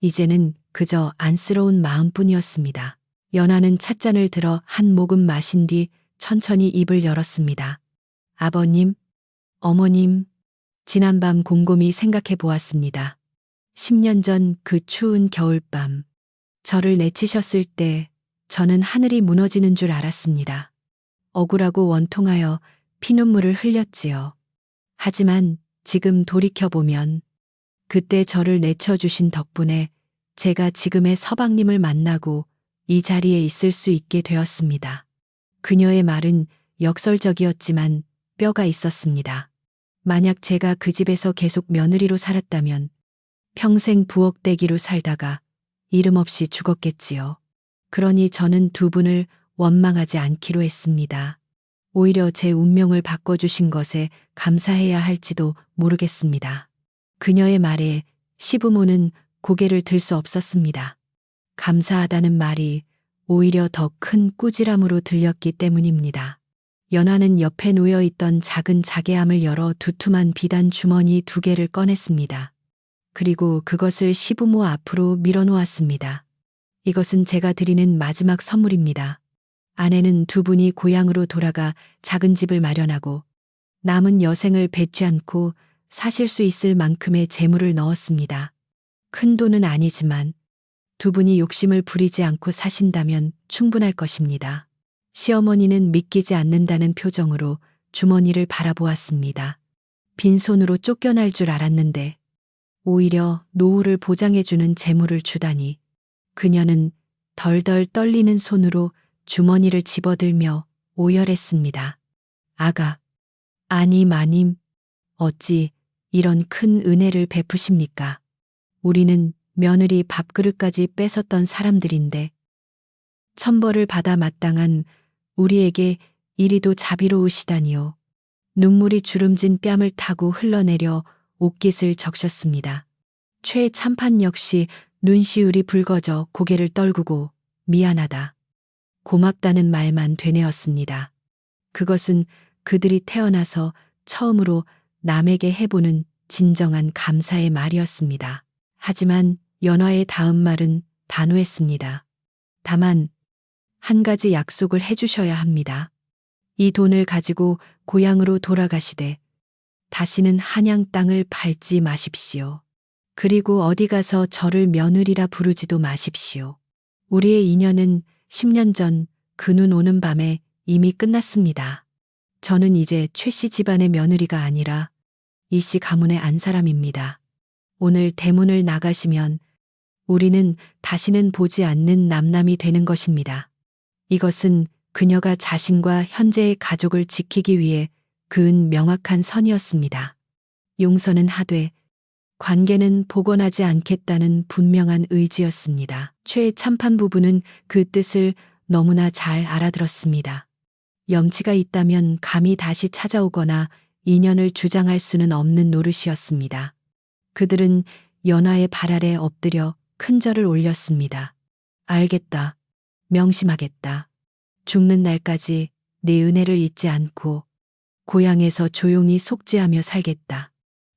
이제는 그저 안쓰러운 마음뿐이었습니다. 연하는 찻잔을 들어 한 모금 마신 뒤 천천히 입을 열었습니다. 아버님, 어머님, 지난밤 곰곰이 생각해 보았습니다. 10년 전 그 추운 겨울밤, 저를 내치셨을 때 저는 하늘이 무너지는 줄 알았습니다. 억울하고 원통하여 피눈물을 흘렸지요. 하지만 지금 돌이켜보면 그때 저를 내쳐주신 덕분에 제가 지금의 서방님을 만나고 이 자리에 있을 수 있게 되었습니다. 그녀의 말은 역설적이었지만 뼈가 있었습니다. 만약 제가 그 집에서 계속 며느리로 살았다면 평생 부엌대기로 살다가 이름 없이 죽었겠지요. 그러니 저는 두 분을 원망하지 않기로 했습니다. 오히려 제 운명을 바꿔주신 것에 감사해야 할지도 모르겠습니다. 그녀의 말에 시부모는 고개를 들 수 없었습니다. 감사하다는 말이 오히려 더 큰 꾸지람으로 들렸기 때문입니다. 연하는 옆에 놓여있던 작은 자개함을 열어 두툼한 비단 주머니 2개를 꺼냈습니다. 그리고 그것을 시부모 앞으로 밀어놓았습니다. 이것은 제가 드리는 마지막 선물입니다. 아내는 두 분이 고향으로 돌아가 작은 집을 마련하고 남은 여생을 뱉지 않고 사실 수 있을 만큼의 재물을 넣었습니다. 큰 돈은 아니지만 두 분이 욕심을 부리지 않고 사신다면 충분할 것입니다. 시어머니는 믿기지 않는다는 표정으로 주머니를 바라보았습니다. 빈손으로 쫓겨날 줄 알았는데 오히려 노후를 보장해주는 재물을 주다니. 그녀는 덜덜 떨리는 손으로 주머니를 집어들며 오열했습니다. 아가, 아니 마님, 어찌 이런 큰 은혜를 베푸십니까? 우리는 며느리 밥그릇까지 뺏었던 사람들인데 천벌을 받아 마땅한 우리에게 이리도 자비로우시다니요. 눈물이 주름진 뺨을 타고 흘러내려 옷깃을 적셨습니다. 최 참판 역시 눈시울이 붉어져 고개를 떨구고 미안하다, 고맙다는 말만 되뇌었습니다. 그것은 그들이 태어나서 처음으로 남에게 해보는 진정한 감사의 말이었습니다. 하지만 연화의 다음 말은 단호했습니다. 다만 한 가지 약속을 해주셔야 합니다. 이 돈을 가지고 고향으로 돌아가시되 다시는 한양 땅을 밟지 마십시오. 그리고 어디 가서 저를 며느리라 부르지도 마십시오. 우리의 인연은 10년 전 그 눈 오는 밤에 이미 끝났습니다. 저는 이제 최 씨 집안의 며느리가 아니라 이 씨 가문의 안 사람입니다. 오늘 대문을 나가시면 우리는 다시는 보지 않는 남남이 되는 것입니다. 이것은 그녀가 자신과 현재의 가족을 지키기 위해 그은 명확한 선이었습니다. 용서는 하되 관계는 복원하지 않겠다는 분명한 의지였습니다. 최 참판 부부는 그 뜻을 너무나 잘 알아들었습니다. 염치가 있다면 감히 다시 찾아오거나 인연을 주장할 수는 없는 노릇이었습니다. 그들은 연하의 발 아래 엎드려 큰절을 올렸습니다. 알겠다. 명심하겠다. 죽는 날까지 네 은혜를 잊지 않고 고향에서 조용히 속죄하며 살겠다.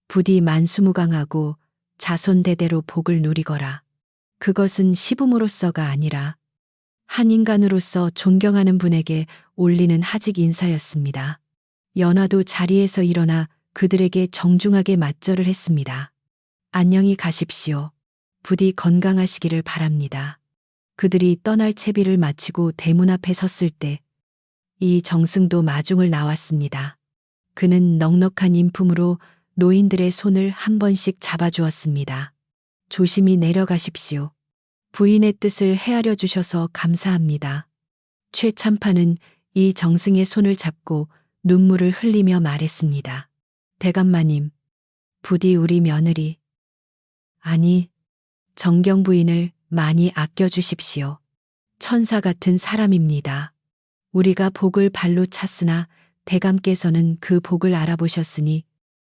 부디 만수무강하고 자손대대로 복을 누리거라. 그것은 시부모로서가 아니라 한 인간으로서 존경하는 분에게 올리는 하직 인사였습니다. 연화도 자리에서 일어나 그들에게 정중하게 맞절을 했습니다. 안녕히 가십시오. 부디 건강하시기를 바랍니다. 그들이 떠날 채비를 마치고 대문 앞에 섰을 때 이 정승도 마중을 나왔습니다. 그는 넉넉한 인품으로 노인들의 손을 한 번씩 잡아주었습니다. 조심히 내려가십시오. 부인의 뜻을 헤아려 주셔서 감사합니다. 최 참판은 이 정승의 손을 잡고 눈물을 흘리며 말했습니다. 대감마님, 부디 우리 며느리, 아니, 정경 부인을 많이 아껴주십시오. 천사 같은 사람입니다. 우리가 복을 발로 찼으나 대감께서는 그 복을 알아보셨으니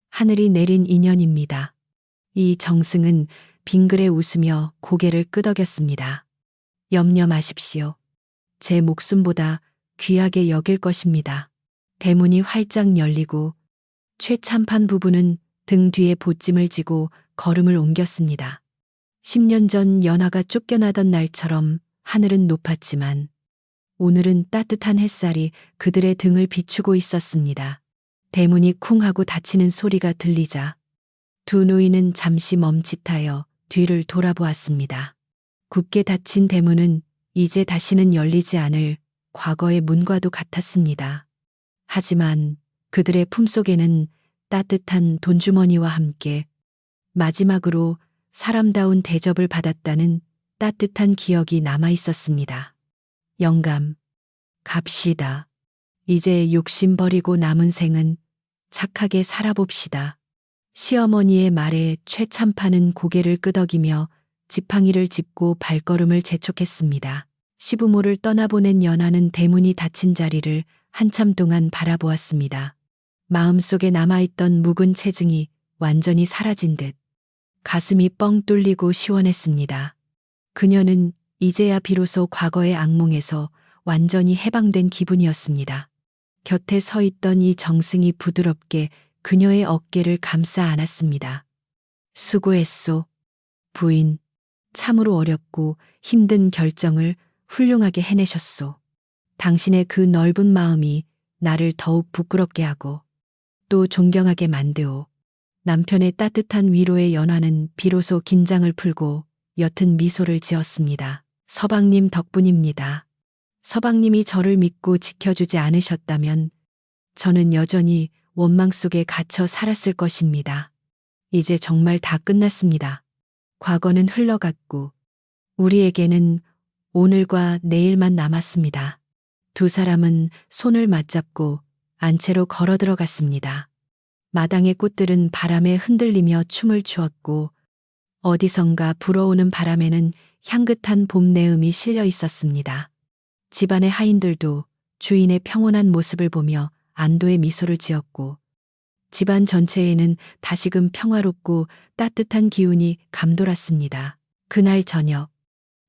하늘이 내린 인연입니다. 이 정승은 빙그레 웃으며 고개를 끄덕였습니다. 염려 마십시오. 제 목숨보다 귀하게 여길 것입니다. 대문이 활짝 열리고 최참판 부부는 등 뒤에 보찜을 지고 걸음을 옮겼습니다. 10년 전 연화가 쫓겨나던 날처럼 하늘은 높았지만 오늘은 따뜻한 햇살이 그들의 등을 비추고 있었습니다. 대문이 쿵 하고 닫히는 소리가 들리자 두 노인은 잠시 멈칫하여 뒤를 돌아보았습니다. 굳게 닫힌 대문은 이제 다시는 열리지 않을 과거의 문과도 같았습니다. 하지만 그들의 품속에는 따뜻한 돈주머니와 함께 마지막으로 사람다운 대접을 받았다는 따뜻한 기억이 남아 있었습니다. 영감, 갑시다. 이제 욕심 버리고 남은 생은 착하게 살아봅시다. 시어머니의 말에 최참판은 고개를 끄덕이며 지팡이를 짚고 발걸음을 재촉했습니다. 시부모를 떠나보낸 연하는 대문이 닫힌 자리를 한참 동안 바라보았습니다. 마음속에 남아있던 묵은 체증이 완전히 사라진 듯 가슴이 뻥 뚫리고 시원했습니다. 그녀는 이제야 비로소 과거의 악몽에서 완전히 해방된 기분이었습니다. 곁에 서 있던 이 정승이 부드럽게 그녀의 어깨를 감싸 안았습니다. 수고했소, 부인. 참으로 어렵고 힘든 결정을 훌륭하게 해내셨소. 당신의 그 넓은 마음이 나를 더욱 부끄럽게 하고 또 존경하게 만드오. 남편의 따뜻한 위로에 연하는 비로소 긴장을 풀고 옅은 미소를 지었습니다. 서방님 덕분입니다. 서방님이 저를 믿고 지켜주지 않으셨다면 저는 여전히 원망 속에 갇혀 살았을 것입니다. 이제 정말 다 끝났습니다. 과거는 흘러갔고 우리에게는 오늘과 내일만 남았습니다. 두 사람은 손을 맞잡고 안채로 걸어 들어갔습니다. 마당의 꽃들은 바람에 흔들리며 춤을 추었고 어디선가 불어오는 바람에는 향긋한 봄 내음이 실려 있었습니다. 집안의 하인들도 주인의 평온한 모습을 보며 안도의 미소를 지었고 집안 전체에는 다시금 평화롭고 따뜻한 기운이 감돌았습니다. 그날 저녁,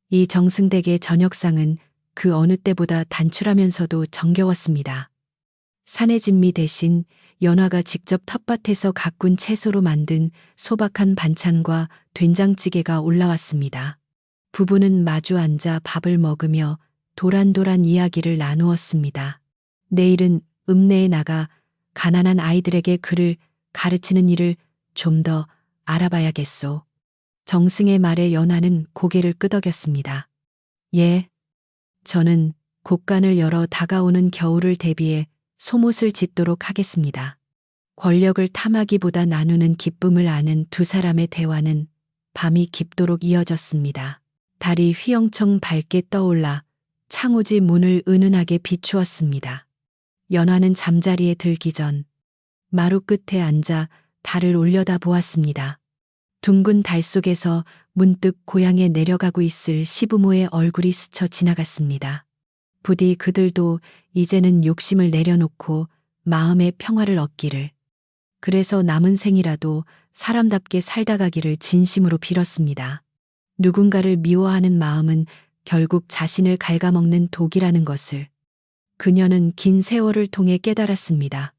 이 정승댁의 저녁상은 그 어느 때보다 단출하면서도 정겨웠습니다. 산의 진미 대신 연화가 직접 텃밭에서 가꾼 채소로 만든 소박한 반찬과 된장찌개가 올라왔습니다. 부부는 마주 앉아 밥을 먹으며 도란도란 이야기를 나누었습니다. 내일은 읍내에 나가 가난한 아이들에게 글을 가르치는 일을 좀 더 알아봐야겠소. 정승의 말에 연하는 고개를 끄덕였습니다. 예, 저는 곳간을 열어 다가오는 겨울을 대비해 소못을 짓도록 하겠습니다. 권력을 탐하기보다 나누는 기쁨을 아는 두 사람의 대화는 밤이 깊도록 이어졌습니다. 달이 휘영청 밝게 떠올라 창호지 문을 은은하게 비추었습니다. 연화는 잠자리에 들기 전 마루 끝에 앉아 달을 올려다 보았습니다. 둥근 달 속에서 문득 고향에 내려가고 있을 시부모의 얼굴이 스쳐 지나갔습니다. 부디 그들도 이제는 욕심을 내려놓고 마음의 평화를 얻기를, 그래서 남은 생이라도 사람답게 살다 가기를 진심으로 빌었습니다. 누군가를 미워하는 마음은 결국 자신을 갉아먹는 독이라는 것을 그녀는 긴 세월을 통해 깨달았습니다.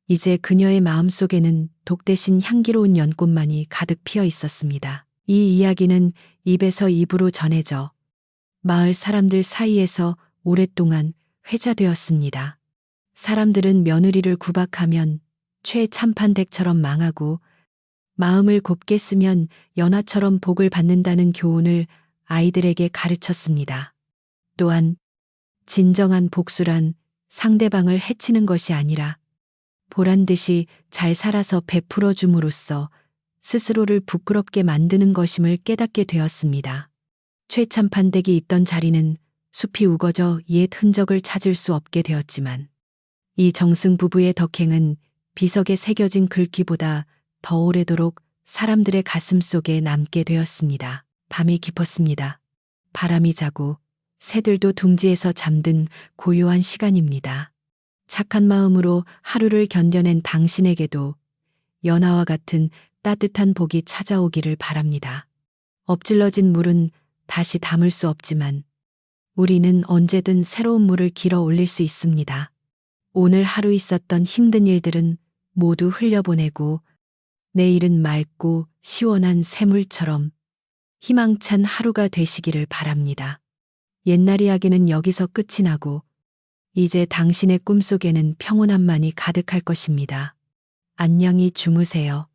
이제 그녀의 마음속에는 독 대신 향기로운 연꽃만이 가득 피어 있었습니다. 이 이야기는 입에서 입으로 전해져 마을 사람들 사이에서 오랫동안 회자되었습니다. 사람들은 며느리를 구박하면 최참판댁처럼 망하고 마음을 곱게 쓰면 연화처럼 복을 받는다는 교훈을 아이들에게 가르쳤습니다. 또한 진정한 복수란 상대방을 해치는 것이 아니라 보란 듯이 잘 살아서 베풀어 줌으로써 스스로를 부끄럽게 만드는 것임을 깨닫게 되었습니다. 최참판댁이 있던 자리는 숲이 우거져 옛 흔적을 찾을 수 없게 되었지만 이 정승 부부의 덕행은 비석에 새겨진 글귀보다 더 오래도록 사람들의 가슴 속에 남게 되었습니다. 밤이 깊었습니다. 바람이 자고 새들도 둥지에서 잠든 고요한 시간입니다. 착한 마음으로 하루를 견뎌낸 당신에게도 연하와 같은 따뜻한 복이 찾아오기를 바랍니다. 엎질러진 물은 다시 담을 수 없지만 우리는 언제든 새로운 물을 길어 올릴 수 있습니다. 오늘 하루 있었던 힘든 일들은 모두 흘려보내고 내일은 맑고 시원한 샘물처럼 희망찬 하루가 되시기를 바랍니다. 옛날 이야기는 여기서 끝이 나고 이제 당신의 꿈속에는 평온함만이 가득할 것입니다. 안녕히 주무세요.